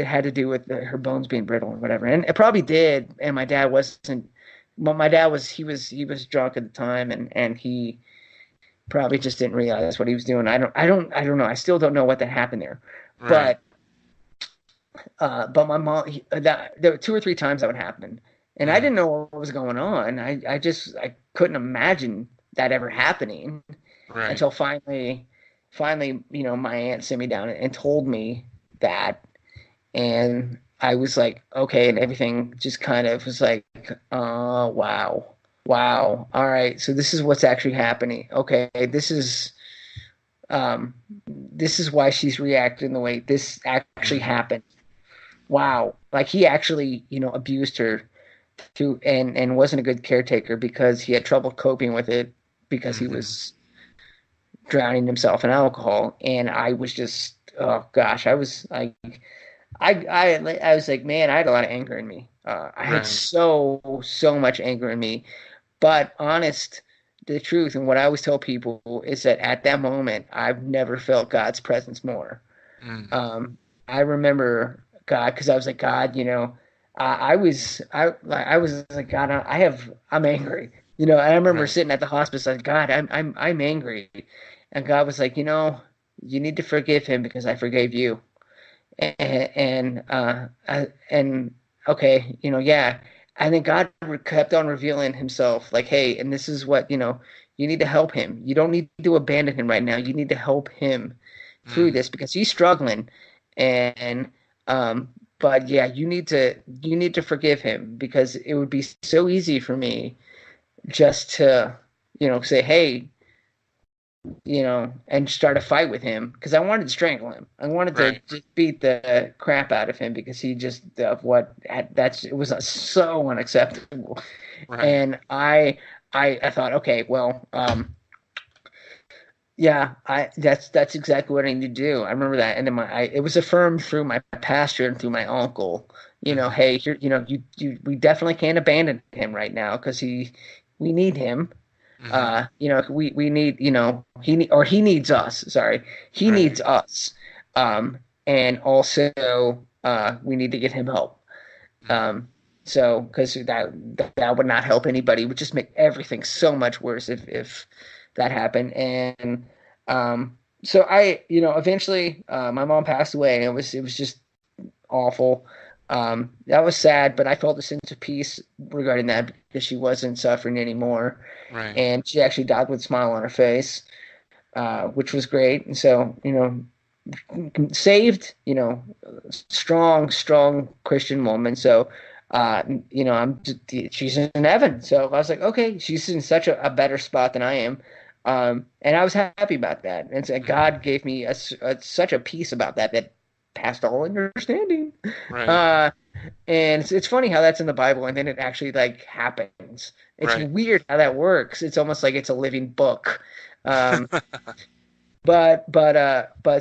had to do with her bones being brittle and whatever, and it probably did. And my dad wasn't. Well, my dad was he was drunk at the time, and he probably just didn't realize what he was doing. I don't know. I still don't know what that happened there, but my mom, there were 2 or 3 times that would happen, and I didn't know what was going on. I couldn't imagine that ever happening until finally, my aunt sat me down and told me that, and I was like, okay, and everything just kind of was like, wow, all right, so this is what's actually happening. Okay, this is why she's reacting the way this actually happened. Wow, like, he actually, abused her and wasn't a good caretaker because he had trouble coping with it because he was drowning himself in alcohol. And I was just, oh gosh, I was like, I was like, man, I had a lot of anger in me. I had so much anger in me. But the truth, and what I always tell people, is that at that moment, I've never felt God's presence more. I remember God, because I was like, God, I was like, God, I'm angry, and I remember sitting at the hospice, like, God, I'm angry. And God was like, you need to forgive him because I forgave you. And okay, yeah. And then God kept on revealing himself, like, hey, and this is what, you need to help him. You don't need to abandon him right now. You need to help him through this because he's struggling. And, but yeah, you need to forgive him, because it would be so easy for me just to say, hey, and start a fight with him because I wanted to strangle him. I wanted to Right. just beat the crap out of him because he just it was so unacceptable. Right. And I thought, okay, well, yeah, that's exactly what I need to do. I remember that, and then it was affirmed through my pastor and through my uncle. Mm-hmm. Hey, here, we definitely can't abandon him right now because we need him. Mm-hmm. We need, he needs us. Sorry, he Right. needs us. And also, we need to get him help. Mm-hmm. Um, so because that would not help anybody. It would just make everything so much worse if that happened. And so eventually, my mom passed away, and it was just awful. That was sad, but I felt a sense of peace regarding that because she wasn't suffering anymore, Right. and she actually died with a smile on her face, which was great. And so, saved, strong, strong Christian woman. So, she's in heaven. So I was like, okay, she's in such a better spot than I am. And I was happy about that. And so Mm-hmm. God gave me such a peace about that passed all understanding. Right. Uh, and it's funny how that's in the Bible and then it actually like happens. It's Right. weird how that works. It's almost like it's a living book. Um, but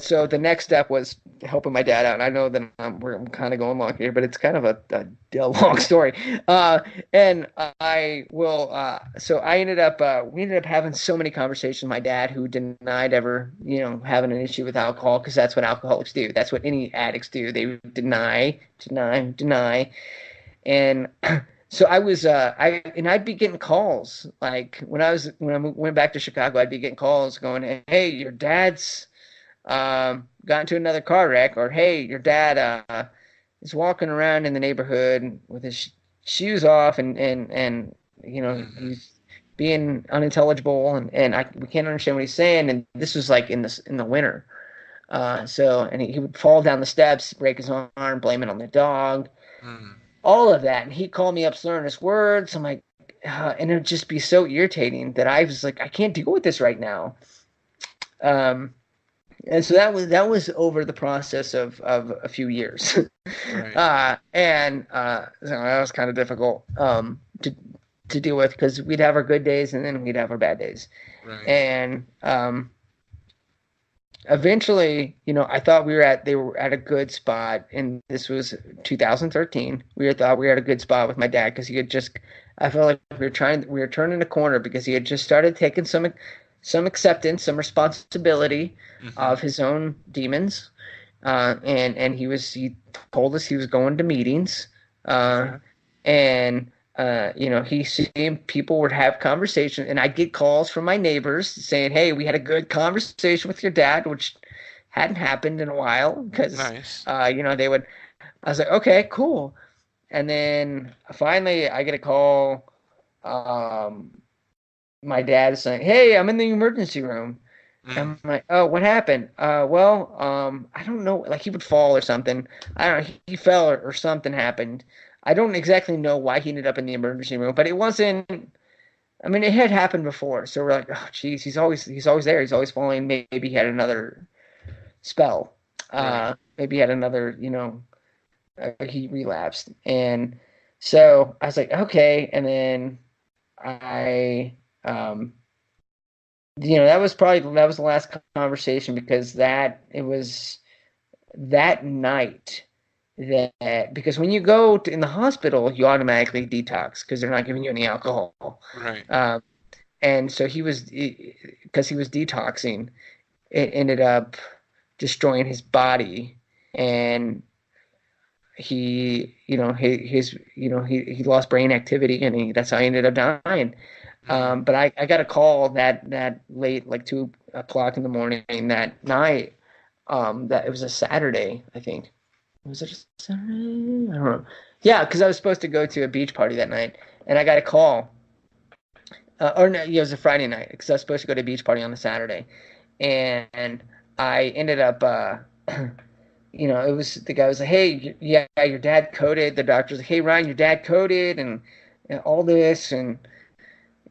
so the next step was helping my dad out. And I know that I'm kind of going long here, but it's kind of a long story. And I will. So I ended up we ended up having so many conversations with my dad, who denied ever having an issue with alcohol because that's what alcoholics do. That's what any addicts do. They deny, deny, deny, and so I'd be getting calls like when I went back to Chicago, I'd be getting calls going, "Hey, your dad's got into another car wreck," or "Hey, your dad is walking around in the neighborhood with his shoes off, and Mm-hmm. he's being unintelligible, and we can't understand what he's saying." And this was like in the winter, and he would fall down the steps, break his arm, blame it on the dog, Mm-hmm. all of that. And he'd call me up slurring his words. I'm like, and it would just be so irritating that I was like, I can't deal with this right now. Um, and so that was over the process of a few years, Right. so that was kind of difficult to deal with because we'd have our good days and then we'd have our bad days, Right. and eventually, I thought they were at a good spot, and this was 2013. Thought we were at a good spot with my dad because he had just. I felt like we were turning a corner because he had just started taking some acceptance, some responsibility Mm-hmm. of his own demons, and he told us he was going to meetings, uh, Okay. and he seen people would have conversations, and I'd get calls from my neighbors saying, "Hey, we had a good conversation with your dad," which hadn't happened in a while because, Nice. they would. I was like, "Okay, cool," and then finally I get a call. Um, my dad is saying, "Hey, I'm in the emergency room." Mm. And I'm like, "Oh, what happened?" Well, I don't know. Like he would fall or something. I don't know. He fell or something happened. I don't exactly know why he ended up in the emergency room, but it wasn't. I mean, it had happened before, so we're like, "Oh, geez, he's always there. He's always falling. Maybe he had another spell. Right. Maybe he had another. He relapsed." And so I was like, "Okay." And then I um that was the last conversation because that it was that night that because when you go in the hospital you automatically detox because they're not giving you any alcohol, Right. um, and so because he was detoxing, it ended up destroying his body, and he lost brain activity, and that's how he ended up dying. Mm. But I got a call that late, like 2 o'clock in the morning that night. That it was a Saturday, I think. Was it a Saturday? I don't know. Yeah, because I was supposed to go to a beach party that night, and I got a call. Or no, yeah, it was a Friday night because I was supposed to go to a beach party on a Saturday, and I ended up. It was the guy was like, "Hey, yeah, your dad coded." The doctor's like, "Hey, Ryan, your dad coded, and all this, and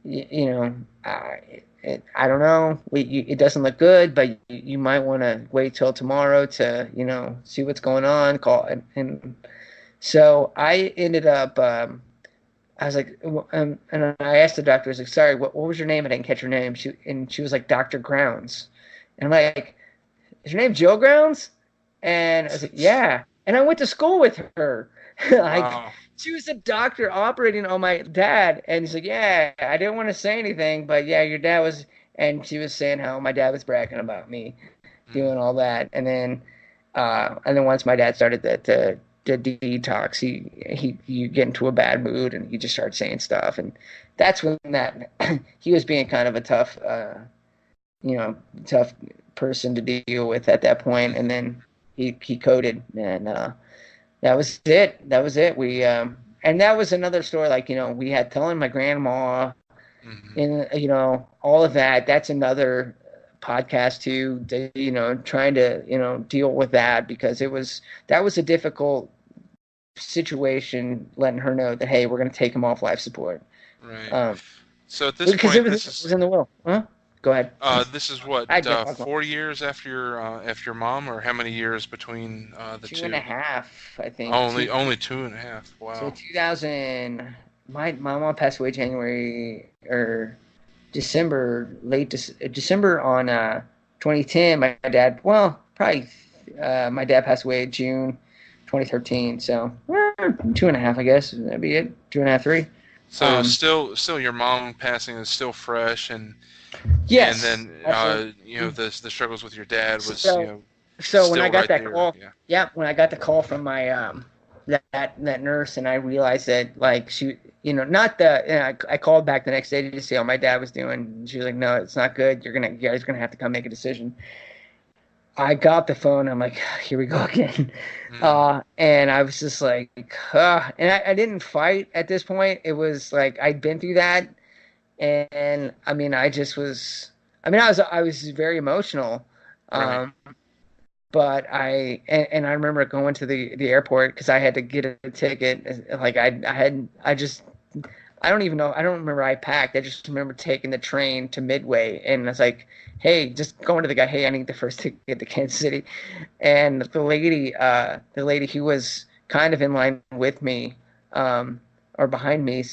you know, I don't know. It doesn't look good, but you might want to wait till tomorrow to, see what's going on. Call and so I ended up. I was like, and I asked the doctor, I was like, sorry, what was your name? I didn't catch her name. She was like, Dr. Grounds. And I'm like, is your name Jill Grounds? And I was like, yeah. And I went to school with her. Like, Wow. she was a doctor operating on my dad. And he's like, yeah, I didn't want to say anything, but yeah, your dad was, and she was saying how my dad was bragging about me doing all that. And then once my dad started the detox, he get into a bad mood and he just started saying stuff. And that's when he was being kind of a tough, tough person to deal with at that point. And then he coded, and that was it. That was it. And that was another story. Like, we had telling my grandma, and all of that. That's another podcast too. Trying to deal with that, because that was a difficult situation. Letting her know that, hey, we're going to take him off life support. Right. So at this because point, it was in the will. Huh? Go ahead. This is what, 4 years after your mom, or how many years between the two? 2.5, I think. Only 2.5. Wow. So 2000. My mom passed away January or December, December on 2010. My dad, probably my dad passed away June 2013. So 2.5, I guess that'd be it. 2.5, 3. So still your mom passing is still fresh, and yes, and then the struggles with your dad was so when I got right that there. call, when I got the call from my that nurse, and I realized that, like, she, not the, I called back the next day to see how my dad was doing. And she was like, no, it's not good. You guys are gonna have to come make a decision. I got the phone. I'm like, here we go again. And I was just like, and I didn't fight at this point. It was like, I'd been through that. And I mean, I was very emotional. Right. But I remember going to the airport because I had to get a ticket. Like I don't even know. I don't remember I packed. I just remember taking the train to Midway, and I was like, hey, just going to the guy, hey, I need the first ticket to Kansas City. And the lady who was kind of in line with me, or behind me,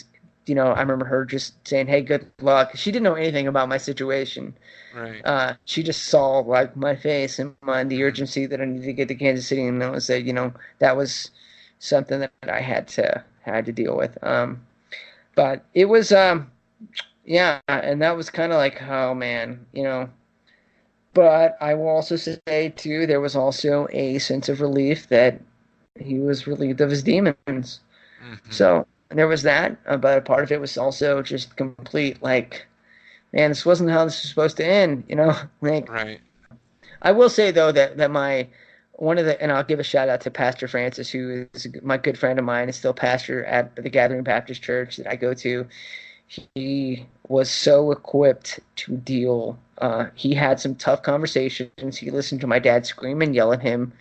I remember her just saying, hey, good luck. She didn't know anything about my situation. Right. She just saw, like, my face and the urgency that I needed to get to Kansas City, and that was that was something that I had to deal with. But it was and that was kind of like, oh man, But I will also say too, there was also a sense of relief that he was relieved of his demons. Mm-hmm. So there was that, but a part of it was also just complete, like, man, this wasn't how this was supposed to end, Like, right. I will say though that and I'll give a shout out to Pastor Francis, who is my good friend of mine, is still pastor at the Gathering Baptist Church that I go to. He was so equipped to deal. He had some tough conversations. He listened to my dad scream and yell at him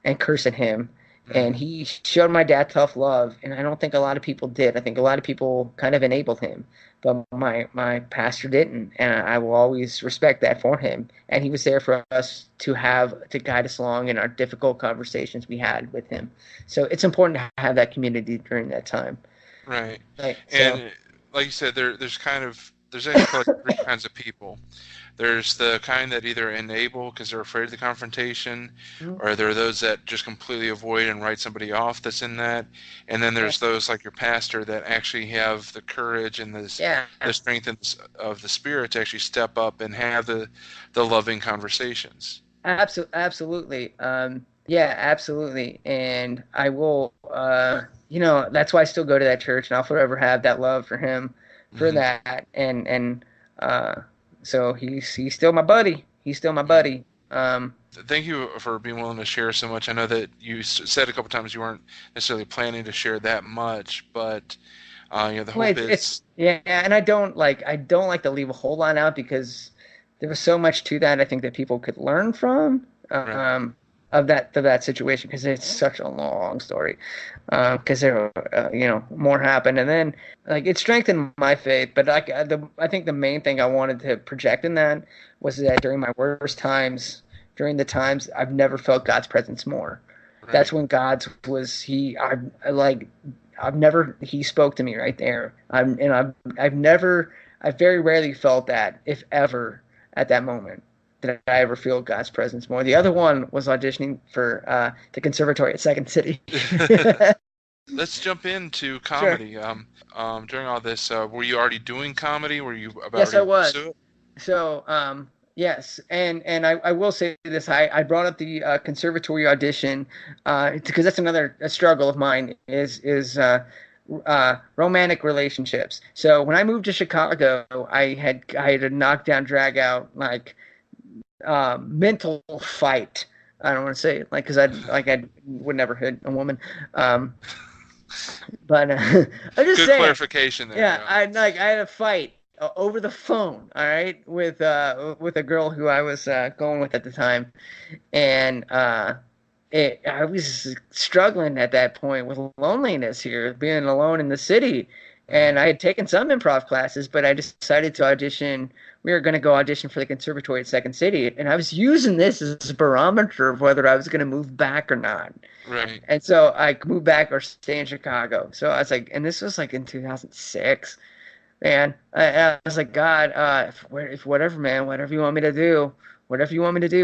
and curse at him. And he showed my dad tough love, and I don't think a lot of people did. I think a lot of people kind of enabled him, but my pastor didn't, and I will always respect that for him. And he was there for us to guide us along in our difficult conversations we had with him. So it's important to have that community during that time. Right. Right. And like you said, there's actually like 3 kinds of people. There's the kind that either enable because they're afraid of the confrontation, or there are those that just completely avoid and write somebody off that's in that. And then there's those like your pastor that actually have the courage and the strength of the spirit to actually step up and have the loving conversations. Absolutely. Absolutely. And I will, that's why I still go to that church, and I'll forever have that love for him for that. And so he's still my buddy. He's still my buddy. Thank you for being willing to share so much. I know that you said a couple times you weren't necessarily planning to share that much, but the hope is. And I don't like to leave a whole lot out, because there was so much to that I think that people could learn from. Right. of that situation, because it's such a long story. Because there, more happened, and then like it strengthened my faith. But like I think the main thing I wanted to project in that was that during my worst times, during the times I've never felt God's presence more. Right. That's when God's was I've never he spoke to me right there. I've very rarely felt that, if ever, at that moment, did I ever feel God's presence more. The other one was auditioning for the conservatory at Second City. Let's jump into comedy. Sure. During all this, were you already doing comedy? Were you about Yes, to I was. pursue it? So, yes, and I will say this. I brought up the conservatory audition because that's another struggle of mine is romantic relationships. So when I moved to Chicago, I had a knockdown, drag out, like mental fight. I don't want to say it because I would never hit a woman. But I'm just Good saying. clarification there. Yeah, I had a fight over the phone, all right, with a girl who I was going with at the time, and I was struggling at that point with loneliness here, being alone in the city, and I had taken some improv classes, but I decided to audition. We were going to go audition for the conservatory at Second City, and I was using this as a barometer of whether I was going to move back or not. Right. And so I moved back or stay in Chicago. So I was like, and this was like in 2006. Man, I was like, God, if whatever, man, whatever you want me to do,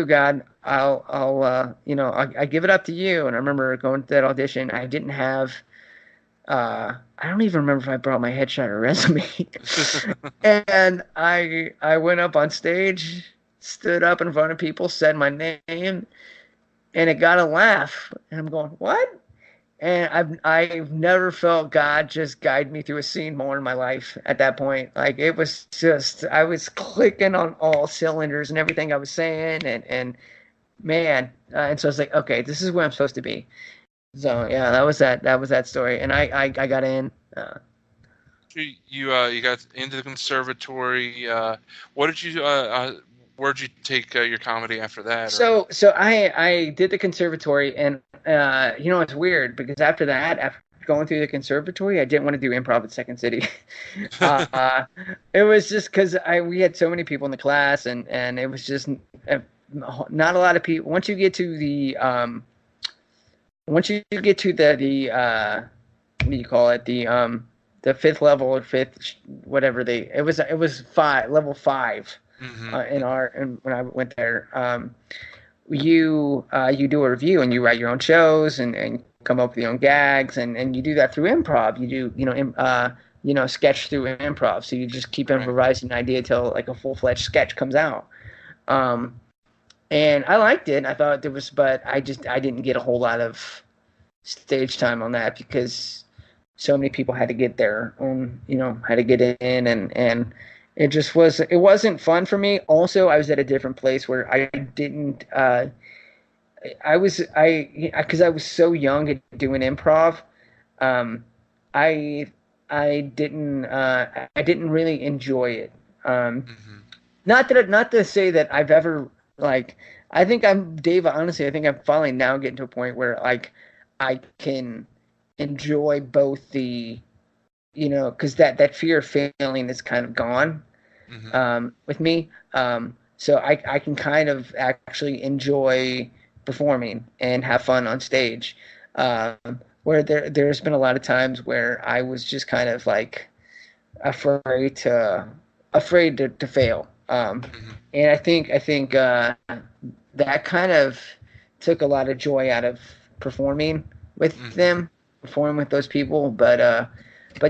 God, I give it up to you. And I remember going to that audition. I didn't have, I don't even remember if I brought my headshot or resume. And I went up on stage, stood up in front of people, said my name, and it got a laugh. And I'm going, what? And I've never felt God just guide me through a scene more in my life at that point. Like it was just, I was clicking on all cylinders and everything I was saying, and man, and so I was like, okay, this is where I'm supposed to be. So yeah, that was that story, and I got in. You got into the conservatory. What did you where'd you take your comedy after that? So I did the conservatory, and it's weird because after going through the conservatory, I didn't want to do improv at Second City. It was just because we had so many people in the class, and it was just not a lot of people. Once you get to the what do you call it, the fifth level or fifth whatever it was level 5. Mm-hmm. When I went there, you do a review and you write your own shows and come up with your own gags, and you do that through improv. You do sketch through improv. So you just keep improvising an idea till like a full-fledged sketch comes out. And I liked it. I thought but I didn't get a whole lot of stage time on that because so many people had to get their own, had to get in, and it wasn't fun for me. Also, I was at a different place where I didn't, because I was so young at doing improv. I didn't really enjoy it. Not to say that I've ever, like, I think Dave, honestly, I think I'm finally now getting to a point where like I can enjoy both the, because that fear of failing is kind of gone with me. So I can kind of actually enjoy performing and have fun on stage. Where there's been a lot of times where I was just kind of like afraid to fail. And I think that kind of took a lot of joy out of performing with them, performing with those people. But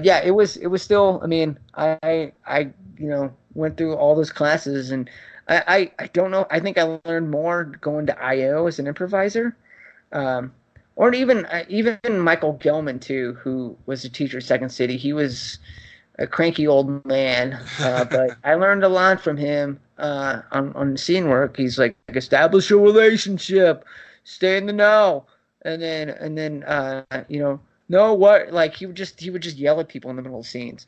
yeah, it was still. I mean, I went through all those classes, and I don't know. I think I learned more going to IO as an improviser, or even Michael Gelman too, who was a teacher at Second City. He was a cranky old man, but I learned a lot from him on scene work. He's like, establish a relationship, stay in the know, and then know what, like he would just yell at people in the middle of scenes,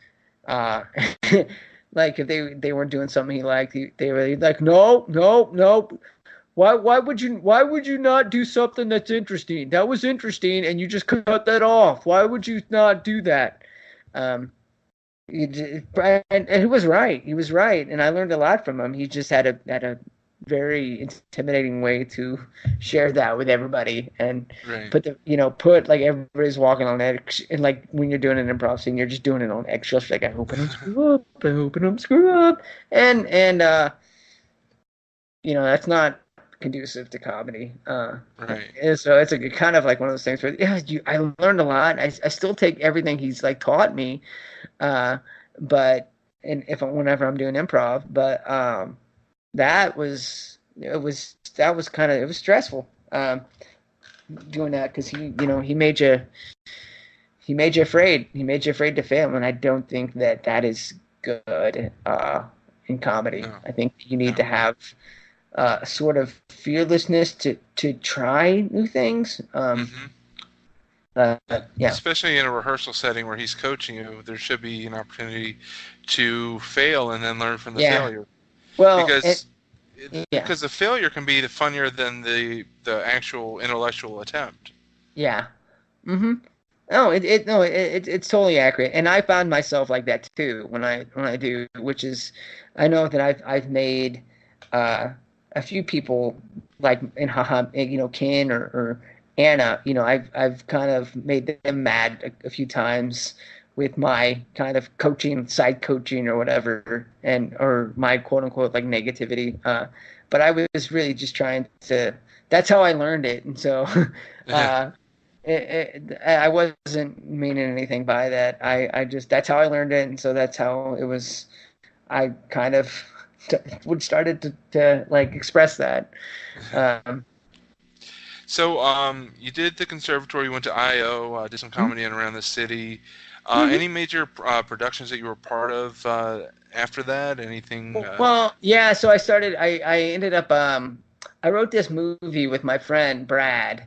like if they weren't doing something he liked, they were like, no, Why would you not do something that's interesting? That was interesting, and you just cut that off. Why would you not do that? Um, and he was right. He was right, and I learned a lot from him. He just had a very intimidating way to share that with everybody, and Right. put like everybody's walking on eggs, and like when you're doing an improv scene, you're just doing it on eggshells. Like I hope I don't screw up. I hope I don't screw up, and that's not conducive to comedy. Right. And so it's a kind of like one of those things where I learned a lot. I still take everything he's like taught me, but whenever I'm doing improv, but that was it was stressful doing that because he made you afraid. He made you afraid to fail, and I don't think that is good in comedy. No. I think you need No. to have a sort of fearlessness to try new things. Yeah. Especially in a rehearsal setting where he's coaching you, there should be an opportunity to fail and then learn from the failure. Well, because the failure can be funnier than the actual intellectual attempt. Yeah. Mm-hmm. No, it's totally accurate, and I found myself like that too when I do, which is, I know that I've made a few people like in Ken or Anna, I've kind of made them mad a few times with my kind of side coaching or whatever, or my quote unquote like negativity. But I was really just trying to. That's how I learned it, and so. I wasn't meaning anything by that. I just that's how I learned it, and so that's how it was. I kind of started to like express that. So you did the conservatory, you went to IO, did some comedy in around the city. Any major productions that you were part of after that? Anything? Well, yeah. So I ended up. I wrote this movie with my friend Brad.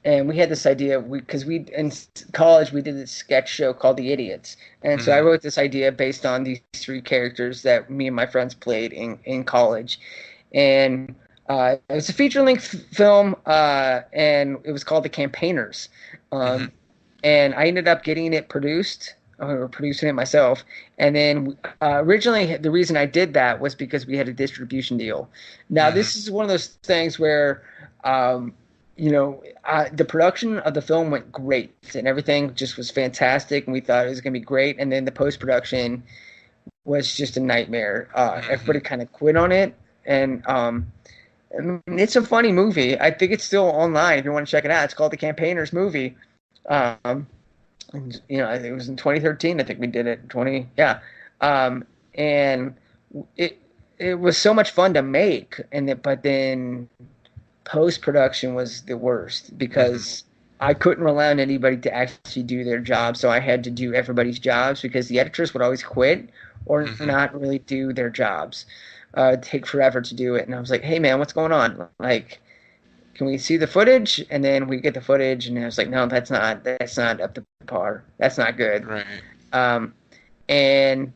And we had this idea because we in college we did this sketch show called The Idiots, and so I wrote this idea based on these three characters that me and my friends played in college, and it was a feature-length film, and it was called The Campaigners, and I ended up getting it produced or producing it myself, and then originally the reason I did that was because we had a distribution deal. Now this is one of those things where. The production of the film went great, and everything just was fantastic, and we thought it was going to be great. And then the post-production was just a nightmare. Everybody kind of quit on it, and it's a funny movie. I think it's still online if you want to check it out. It's called The Campaigners Movie. I think it was in 2013. I think we did it. And it was so much fun to make, but then. Post-production was the worst because I couldn't rely on anybody to actually do their job, so I had to do everybody's jobs because the editors would always quit or not really do their jobs. It'd take forever to do it, and I was like, hey man, what's going on? Like, can we see the footage? And then we get the footage, and I was like, no, that's not up to par. That's not good. Right. And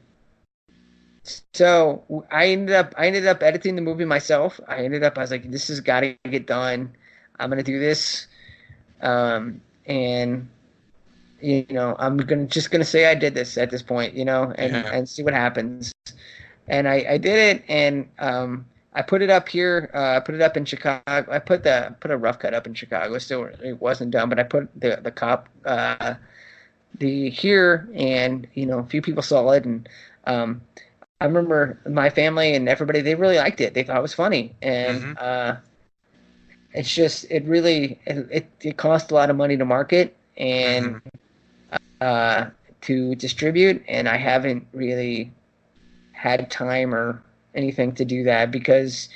so I ended up editing the movie myself. I was like, this has got to get done. I'm gonna do this, and I'm just gonna say I did this at this point, and see what happens. And I did it, and I put it up here. I put it up in Chicago. I put a rough cut up in Chicago. Still, it wasn't done, but I put the cop here, and a few people saw it, and I remember my family and everybody, they really liked it. They thought it was funny. And it's just, it cost a lot of money to market and to distribute. And I haven't really had time or anything to do that because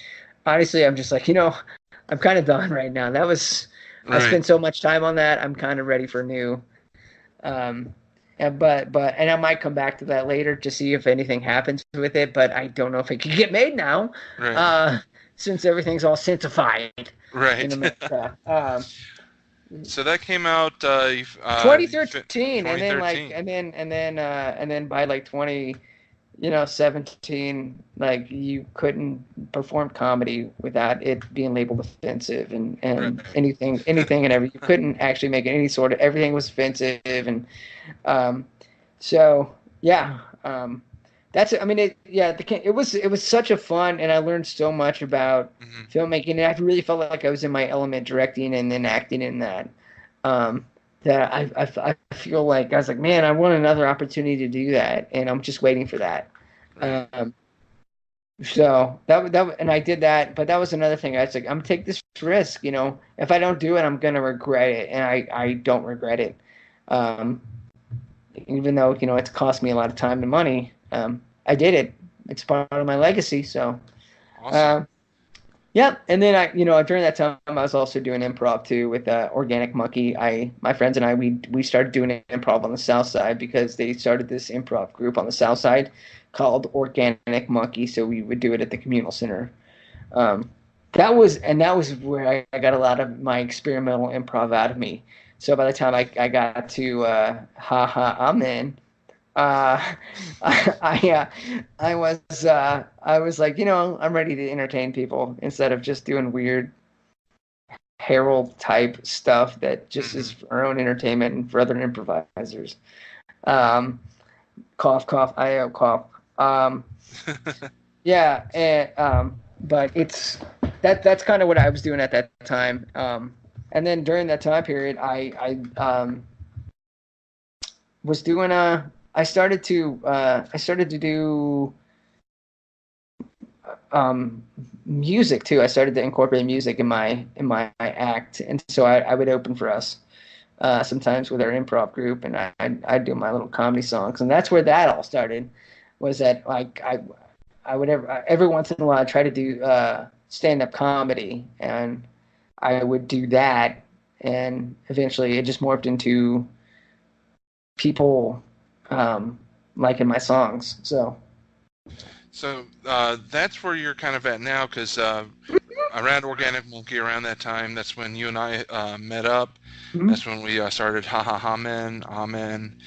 honestly, I'm just like, I'm kind of done right now. I spent so much time on that. I'm kind of ready for new. And I might come back to that later to see if anything happens with it, but I don't know if it can get made now, since everything's all synthetified. Right. So that came out 2013, and then by like 2015, 17, like you couldn't perform comedy without it being labeled offensive and Right. anything and everything. You couldn't actually make any sort of, everything was offensive. And um, so, yeah, that's, I mean, it was such a fun, and I learned so much about Hmm. filmmaking, and I really felt like I was in my element directing and then acting in that. Um, that I feel like I was like, man, I want another opportunity to do that, and I'm just waiting for that. Right. Um, so and I did that, but that was another thing. I was like, I'm gonna take this risk, If I don't do it, I'm gonna regret it, and I don't regret it. Um, Even though it's cost me a lot of time and money, I did it. It's part of my legacy. So, Awesome. uh, yeah. And then during that time, I was also doing improv too with Organic Monkey. My friends and I, we started doing improv on the South Side because they started this improv group on the South Side called Organic Monkey. So we would do it at the communal center. Um, that was where I got a lot of my experimental improv out of me. So by the time I got to HaHaMen, uh, I was like, I'm ready to entertain people instead of just doing weird Herald type stuff that just is Hmm. for our own entertainment and for other improvisers. Um, Cough, cough, I cough. Yeah, but that's kind of what I was doing at that time. And then during that time period, I was doing I started to do um, music too. I started to incorporate music in my act, and so I would open for us sometimes with our improv group, and I'd do my little comedy songs, and that's where that all started. Was that like I would every once in a while I try to do stand up comedy, and I would do that, and eventually it just morphed into people liking my songs. So So that's where you're kind of at now, because around Organic Monkey, around that time, that's when you and I met up. mhm. That's when we started Ha Ha Ha Men, Amen,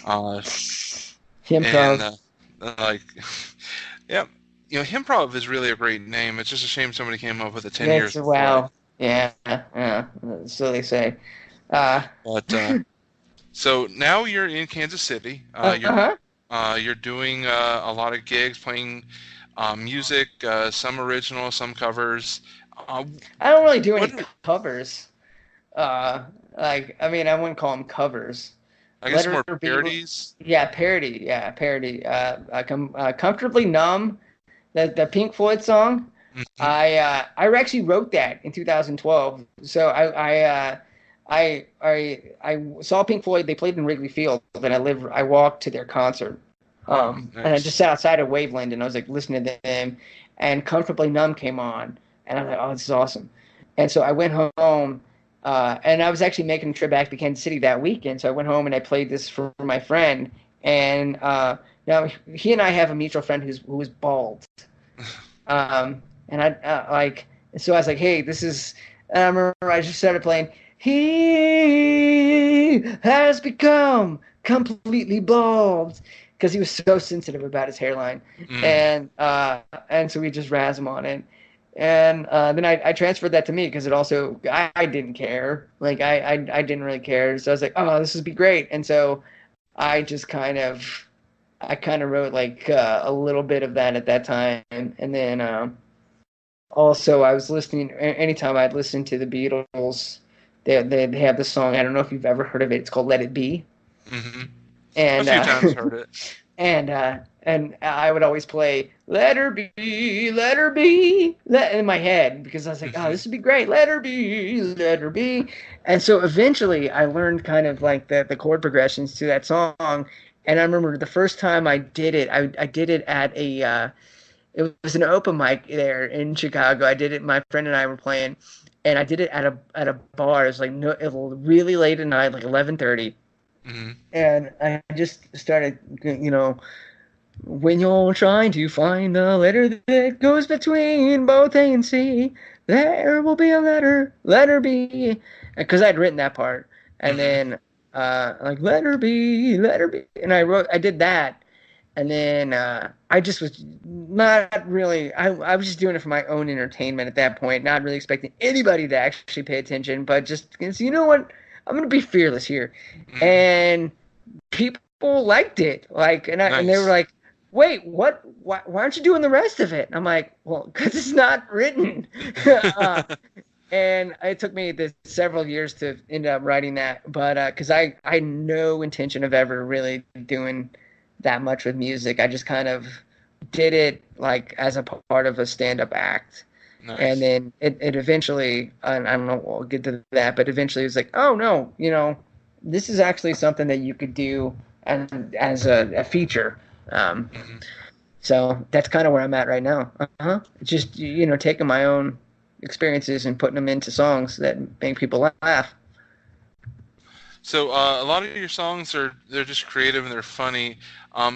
uh, and Improv. like, yeah, Himprov is really a great name. It's just a shame somebody came up with it 10 years That's before I. wow. Yeah, yeah. So they say. Uh, But so now you're in Kansas City. uh-huh. You're doing a lot of gigs, playing music, some original, some covers. Uh, I don't really do what any covers. Uh, I mean, I wouldn't call them covers. I Let guess Her more Be, parodies. yeah, parody, yeah, parody. Comfortably Numb, the Pink Floyd song. Hmm. I actually wrote that in 2012. So I saw Pink Floyd. They played in Wrigley Field, and I walked to their concert. Oh, And I just nice. sat outside of Waveland, and I was like listening to them, and Comfortably Numb came on, and I was like, oh, this is awesome. And so I went home, and I was actually making a trip back to Kansas City that weekend. So I went home and I played this for my friend, and now he and I have a mutual friend who was bald. And so I was like, hey, this is. And I remember I just started playing. He has become completely bald because he was so sensitive about his hairline, Mm. and so we just razz him on it. And then I transferred that to me because it also I didn't care, like I didn't really care, so I was like, oh, this would be great. And so I just I kind of wrote like a little bit of that at that time, and then also I was listening anytime I'd listen to the Beatles. They have this song. I don't know if you've ever heard of it. It's called "Let It Be," Hmm. A and few times heard it. and I would always play "Let Her Be, Let Her Be" in my head because I was like, oh, Hmm. this would be great. Let her be, let her be. And so eventually I learned kind of like the chord progressions to that song. And I remember the first time I did it, I did it at it was an open mic there in Chicago. I did it. My friend and I were playing, and I did it at a bar. It was like no, it was really late at night, like 11:30, Hmm. and I just started, when you're trying to find the letter that goes between both A and C, there will be a letter, letter B, because I'd written that part, and Hmm. then like letter B, and I did that, And then I just was not really, I was just doing it for my own entertainment at that point, not really expecting anybody to actually pay attention, but just, you know what, I'm going to be fearless here. And people liked it. Like, and they were like, wait, what, why aren't you doing the rest of it? And I'm like, well, because it's not written. And it took me several years to end up writing that, but because I had no intention of ever really doing that much with music. I just kind of did it like as a part of a stand-up act. Nice. And then it eventually, and I don't know, we'll get to that, but eventually it was like, oh no, you know, this is actually something that you could do as a feature. So that's kind of where I'm at right now. Just, you know, taking my own experiences and putting them into songs that make people laugh. So a lot of your songs they're just creative and they're funny.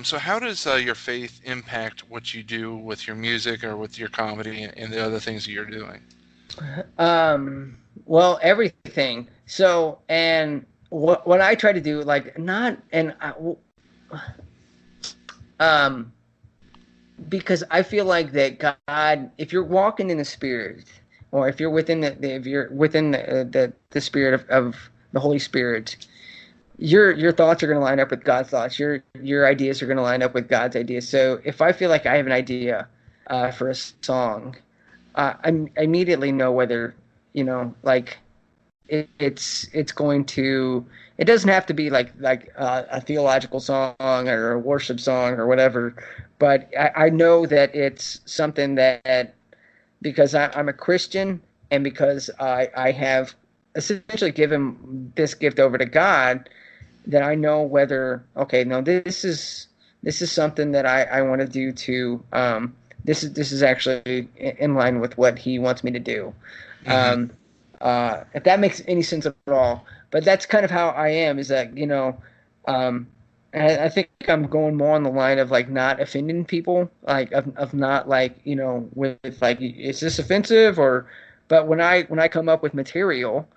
So how does your faith impact what you do with your music or with your comedy and the other things that you're doing? Well, everything. So, and what I try to do, like, because I feel like that God, if you're walking in the Spirit, or if you're within the spirit of the Holy Spirit, your thoughts are going to line up with God's thoughts. Your ideas are going to line up with God's ideas. So if I feel like I have an idea for a song, I immediately know whether, you know, like it's going to. It doesn't have to be like a theological song or a worship song or whatever, but I know that it's something that, because I'm a Christian and because I have essentially given this gift over to God, that I know whether, okay, no, this is something that I want to do to, this is actually in line with what He wants me to do. If that makes any sense at all. But that's kind of how I am, is that, you know, I think I'm going more on the line of like not offending people, like of not like, you know, with like, is this offensive but when I come up with material,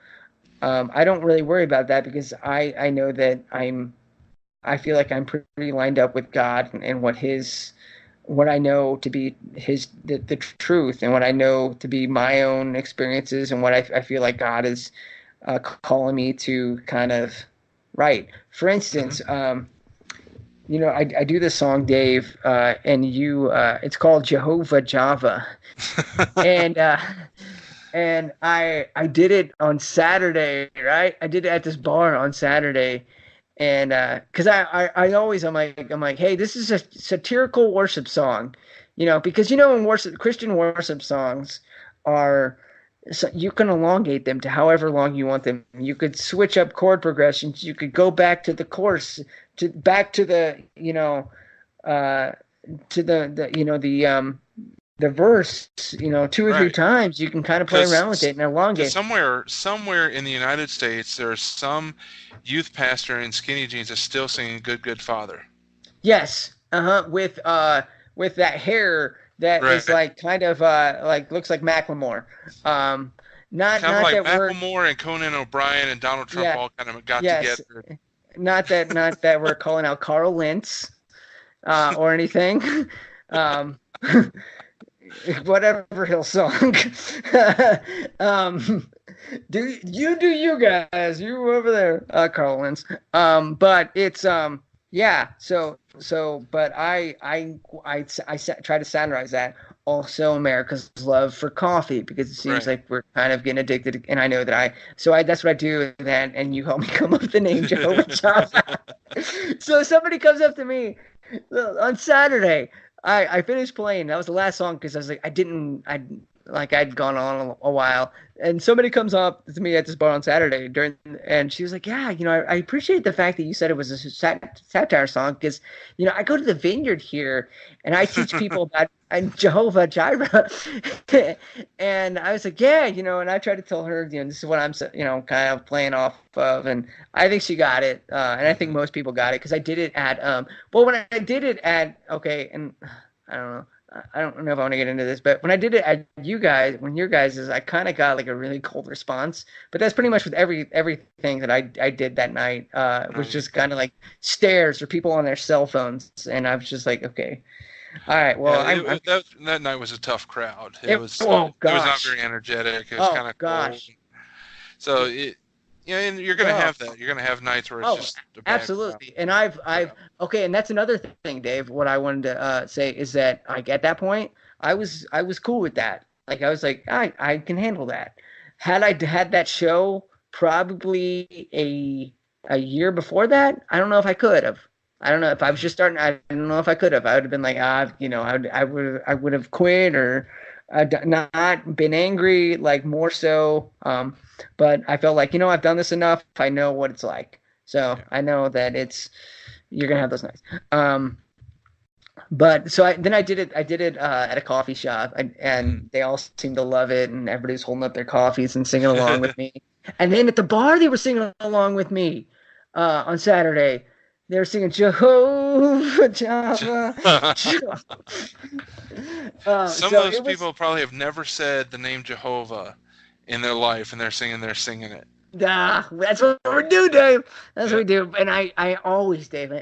I don't really worry about that, because I know that I feel like I'm pretty lined up with God and what I know to be the truth, and what I know to be my own experiences, and what I feel like God is calling me to kind of write. For instance, you know, I do this song, Dave, and it's called Jehovah Java, and I did it on Saturday, right? I did it at this bar on Saturday, and because I always I'm like, hey, this is a satirical worship song, you know, because you know, in Christian worship songs are. So you can elongate them to however long you want them. You could switch up chord progressions. You could go back to the chorus, back to the, you know, to the you know, the verse, you know, 2 or 3 times. You can kind of play around with it and elongate. Somewhere in the United States, there's some youth pastor in skinny jeans that's still singing "Good Father." Yes, with that hair. That is like kind of like looks like Macklemore. Not kind of like that Macklemore and Conan O'Brien and Donald Trump all kind of got together. Not that we're calling out Carl Lentz or anything. Whatever Hillsong. Do you guys? You over there, Carl Lentz. But it's yeah. But I try to satirize that. Also, America's love for coffee, because it seems like we're kind of getting addicted, and I know that that's what I do. And you help me come up with the name Jehovah Java. So somebody comes up to me on Saturday. I finished playing. That was the last song, because I was like, I'd gone on a while, and somebody comes up to me at this bar on Saturday and she was like, yeah, you know, I appreciate the fact that you said it was a satire song, because, you know, I go to the Vineyard here and I teach people about Jehovah Jireh. And I was like, yeah, you know, and I tried to tell her, you know, this is what I'm, you know, kind of playing off of, and I think she got it, and I think most people got it, because I did it at when I did it at, okay, and I don't know. I don't know if I want to get into this, but when I did it at you guys, when your guys is, I kind of got like a really cold response. But that's pretty much with everything that I did that night. Was just kind of like stares or people on their cell phones, and I was just like, okay, all right, well, that night was a tough crowd. Oh It was not gosh. very energetic. It was kind of cold. So and you're gonna have that. You're gonna have nights where it's just a bad absolutely. crowd. And I've okay, and that's another thing, Dave. What I wanted to say is that like at that point, I was cool with that. Like I was like, I can handle that. Had I had that show probably a year before that, I don't know if I could have. I don't know if I was just starting. I don't know if I could have. I would have been like, I would have quit or not been angry, like more so. But I felt like, I've done this enough. I know what it's like. So I know that you're going to have those nights. But so I did it at a coffee shop and they all seemed to love it. And everybody was holding up their coffees and singing along with me. And then at the bar, they were singing along with me, on Saturday. They were singing Jehovah Java. Some of those people probably have never said the name Jehovah in their life, and they're singing it. That's what we do, Dave. That's what we do. And I always, Dave,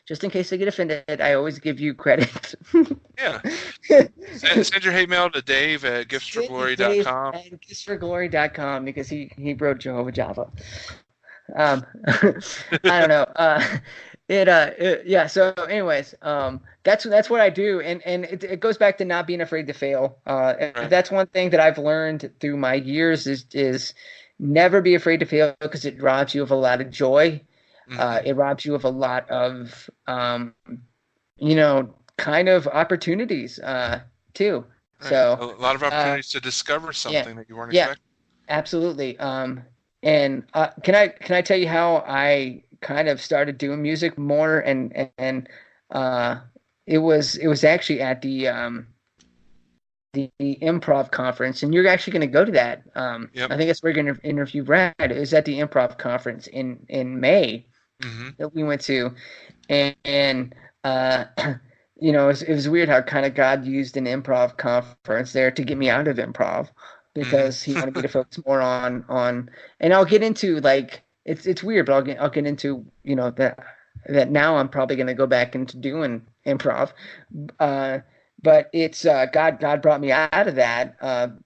just in case they get offended, I always give you credit. Yeah. Send your hate mail to Dave at giftsforglory.com. At giftsforglory.com because he wrote Jehovah Java. I don't know. Yeah. So, anyways, that's what I do, and it goes back to not being afraid to fail. Right. That's one thing that I've learned through my years is never be afraid to fail because it robs you of a lot of joy. Mm-hmm. It robs you of a lot of, kind of opportunities, too. Right. So a lot of opportunities to discover something that you weren't expecting. Absolutely. And can I tell you how I kind of started doing music more and it was actually at the improv conference, and you're actually going to go to that. Yep. I think that's where you're going to interview Brad. It was at the improv conference in May that we went to, and it was weird how kind of God used an improv conference there to get me out of improv. Because he wanted me to focus more on, and I'll get into like it's weird, but I'll get into that now I'm probably going to go back into doing improv, but it's God brought me out of that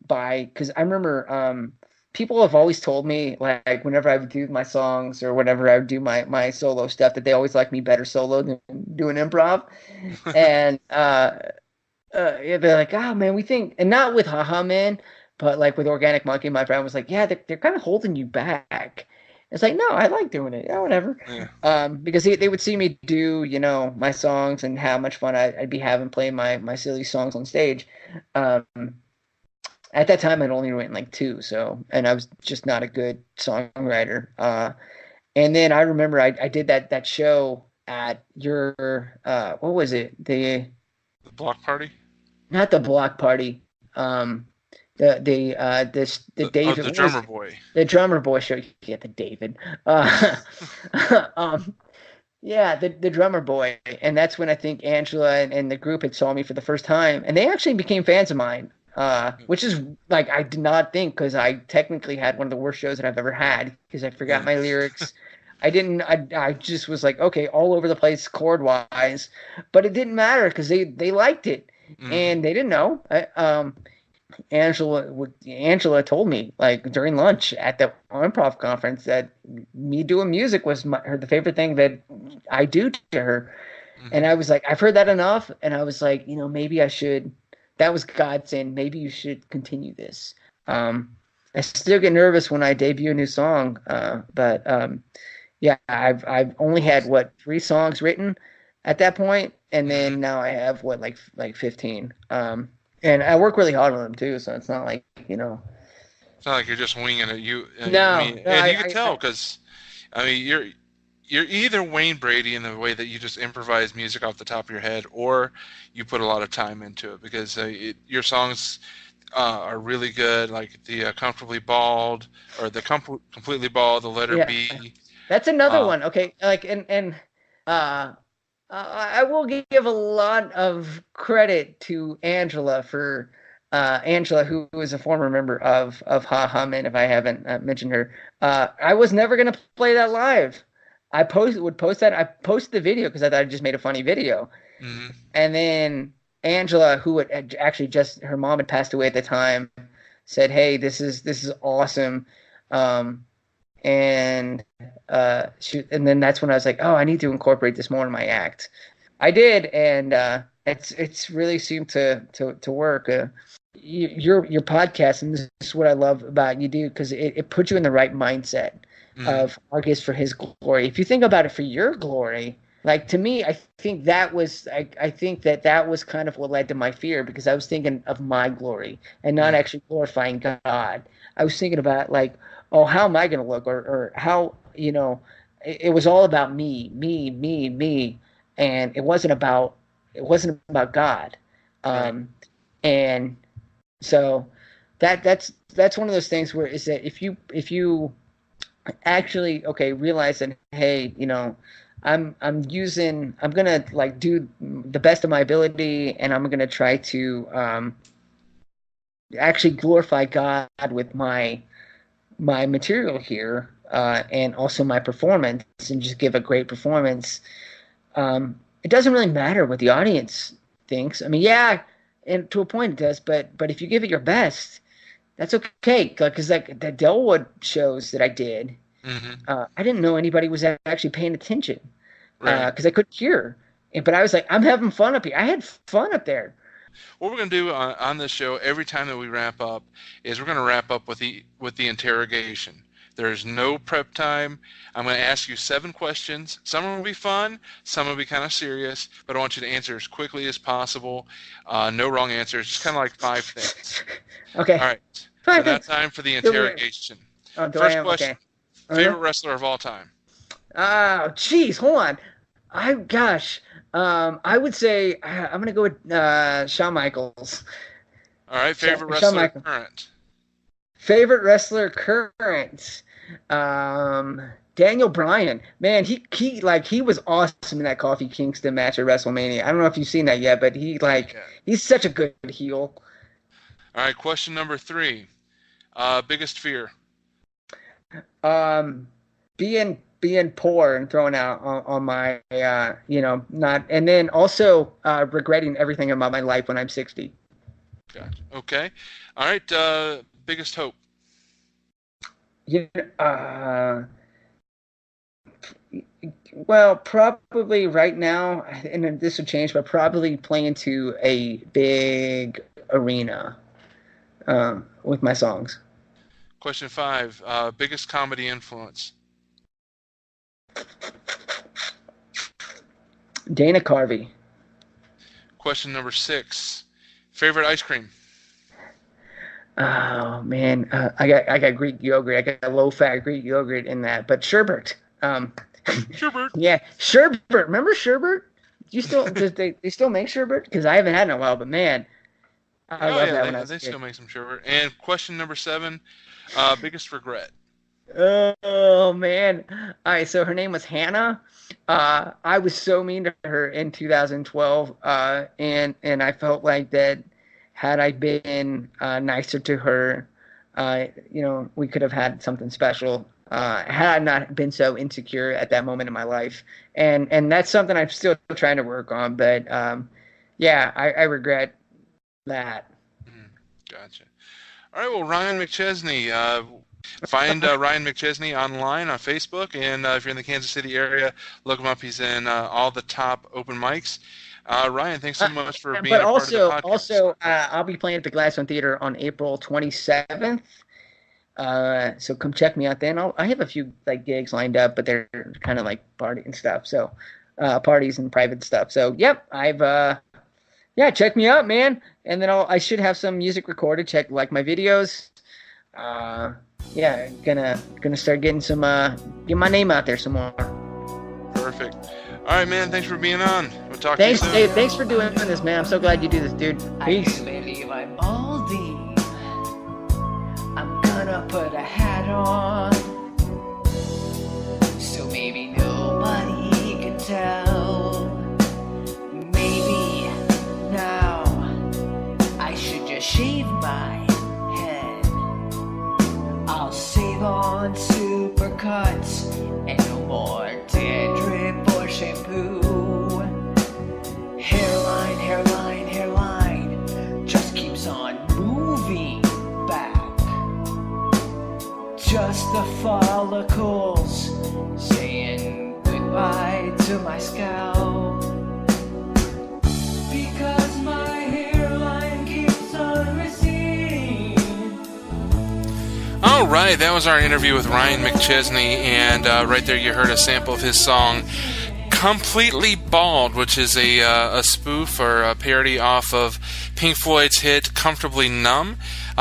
because I remember people have always told me like whenever I would do my songs or whenever I would do my solo stuff that they always like me better solo than doing improv, and they're like, oh man, we think, and not with HaHaMen. But like with Organic Monkey, my friend was like, yeah, they're kind of holding you back. It's like, no, I like doing it. Yeah, whatever. Yeah. Because they would see me do, my songs and how much fun I'd be having playing my silly songs on stage. At that time, I'd only written like 2. And I was just not a good songwriter. And then I remember I did that show at your, what was it? The block party? Not the block party. The David, the drummer boy. The drummer boy show. Yeah, the David. The drummer boy, and that's when I think Angela and the group had saw me for the first time, and they actually became fans of mine. Which is like I did not think because I technically had one of the worst shows that I've ever had because I forgot my lyrics. I just was like, okay, all over the place chord wise, but it didn't matter because they liked it and they didn't know. Angela told me like during lunch at the improv conference that me doing music was the favorite thing that I do to her. And I was like, I've heard that enough. And I was like, maybe I should, that was God saying, maybe you should continue this. I still get nervous when I debut a new song. But I've only had 3 songs written at that point. And then now I have like 15. And I work really hard on them too, so it's not like It's not like you're just winging it. You can tell because, you're either Wayne Brady in the way that you just improvise music off the top of your head, or you put a lot of time into it because your songs are really good, like the Comfortably Bald or the Completely Bald, the Letter B. That's another one. Okay, like and I will give a lot of credit to Angela for Angela, who is a former member of HaHaMen, if I haven't mentioned her. I was never gonna play that live. I posted the video because I thought I just made a funny video, Mm-hmm. and then Angela, who had actually just her mom had passed away at the time, said, "Hey, this is awesome," and and then that's when I was like, "Oh, I need to incorporate this more in my act." I did, and it's really seemed to work. Your podcast, and this is what I love about you, do, because it puts you in the right mindset of our gifts for His glory. If you think about it for your glory, like, to me, I think that was kind of what led to my fear, because I was thinking of my glory and not actually glorifying God. I was thinking about, like, oh, how am I going to look, or how, it was all about me, and it wasn't about God. And so that's one of those things where, is that if you actually, okay, realize that, hey, I'm gonna, like, do the best of my ability, and I'm gonna try to actually glorify God with my material here, and also my performance, and just give a great performance. It doesn't really matter what the audience thinks. I mean, yeah, and to a point it does, but if you give it your best, that's okay. Because, like, the Delwood shows that I did, I didn't know anybody was actually paying attention, because I couldn't hear. But I was like, I'm having fun up here. I had fun up there. What we're going to do on this show, every time that we wrap up, is we're going to wrap up with the interrogation. There's no prep time. I'm going to ask you 7 questions. Some will be fun, some will be kind of serious, but I want you to answer as quickly as possible. No wrong answers, just kind of like 5 things. Okay. All right. So now time for the interrogation. First question. Okay. Favorite wrestler of all time? Oh, geez, hold on. I would say I'm going to go with Shawn Michaels. All right. Favorite wrestler current? Favorite wrestler current? Daniel Bryan. Man, he was awesome in that Kofi Kingston match at WrestleMania. I don't know if you've seen that yet, but he's such a good heel. All right, question number 3. Biggest fear? Being poor and thrown out on my not, and then also regretting everything about my life when I'm 60. Gotcha. Okay. All right. Biggest hope? Well, probably right now, and this would change, but probably playing to a big arena with my songs. Question 5. Biggest comedy influence? Dana Carvey. Question number 6. Favorite ice cream? Oh man, I got Greek yogurt. I got low fat Greek yogurt in that, but sherbet. Sherbet. Yeah, sherbet. Remember sherbet? They still make sherbet? Because I haven't had it in a while, but man, I love that one. They still make some sherbet. And question number 7. Biggest regret? Oh man! All right, so her name was Hannah. I was so mean to her in 2012, and I felt like that had I been nicer to her, we could have had something special. Had I not been so insecure at that moment in my life, and that's something I'm still trying to work on. But yeah, I regret that. Gotcha. All right, well, Ryan McChesney. Find Ryan McChesney online on Facebook, and if you're in the Kansas City area, look him up. He's in all the top open mics. Ryan, thanks so much for being a part of the podcast. Also, I'll be playing at the Gladstone Theater on April 27th. So come check me out then. I have a few gigs lined up, but they're kind of like party and stuff. So parties and private stuff. So yep, check me out, man. And then I should have some music recorded. Check my videos. Gonna start getting some get my name out there some more. Perfect. All right, man. Thanks for being on. We'll talk to you soon. Dave. Thanks for doing this, man. I'm so glad you do this, dude. Peace. I believe I'm baldy. I'm gonna put a hat on, so maybe nobody can tell. cuts and no more dead drip or shampoo. Hairline, hairline, hairline just keeps on moving back. Just the follicles saying goodbye to my scalp. Because my hairline keeps on receding. All right, that was our interview with Ryan McChesney, and right there you heard a sample of his song Completely Bald, which is a spoof or a parody off of Pink Floyd's hit Comfortably Numb.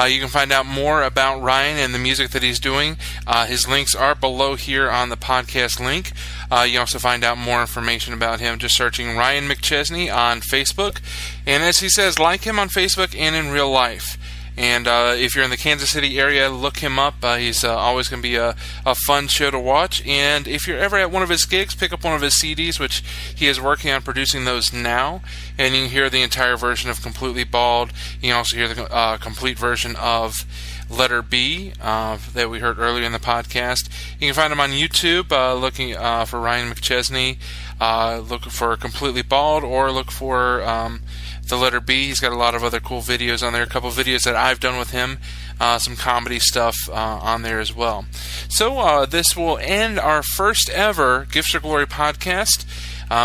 You can find out more about Ryan and the music that he's doing. His links are below here on the podcast link. You can also find out more information about him just searching Ryan McChesney on Facebook. And as he says, like him on Facebook and in real life. And if you're in the Kansas City area, look him up. He's always going to be a fun show to watch. And if you're ever at one of his gigs, pick up one of his CDs, which he is working on producing those now. And you can hear the entire version of Completely Bald. You can also hear the complete version of Letter B that we heard earlier in the podcast. You can find him on YouTube looking for Ryan McChesney. Look for Completely Bald or look for the Letter B. He's got a lot of other cool videos on there, a couple of videos that I've done with him, some comedy stuff on there as well. So this will end our first ever Gifts or Glory podcast.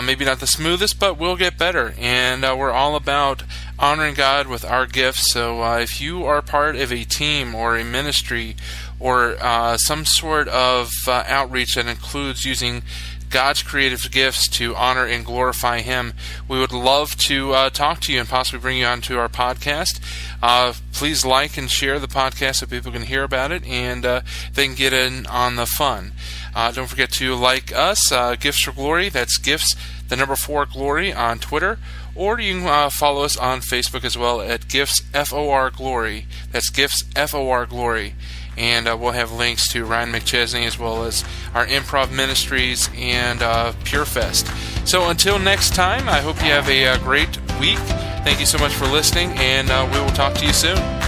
Maybe not the smoothest, but we'll get better. And we're all about honoring God with our gifts. So if you are part of a team or a ministry or some sort of outreach that includes using God's creative gifts to honor and glorify Him, we would love to talk to you and possibly bring you onto our podcast. Please like and share the podcast so people can hear about it and they can get in on the fun. Don't forget to like us, Gifts for Glory. That's Gifts, the number 4 Glory on Twitter. Or you can follow us on Facebook as well at Gifts FOR Glory. That's Gifts FOR Glory. And we'll have links to Ryan McChesney as well as our improv ministries and Pure Fest. So until next time, I hope you have a great week. Thank you so much for listening, and we will talk to you soon.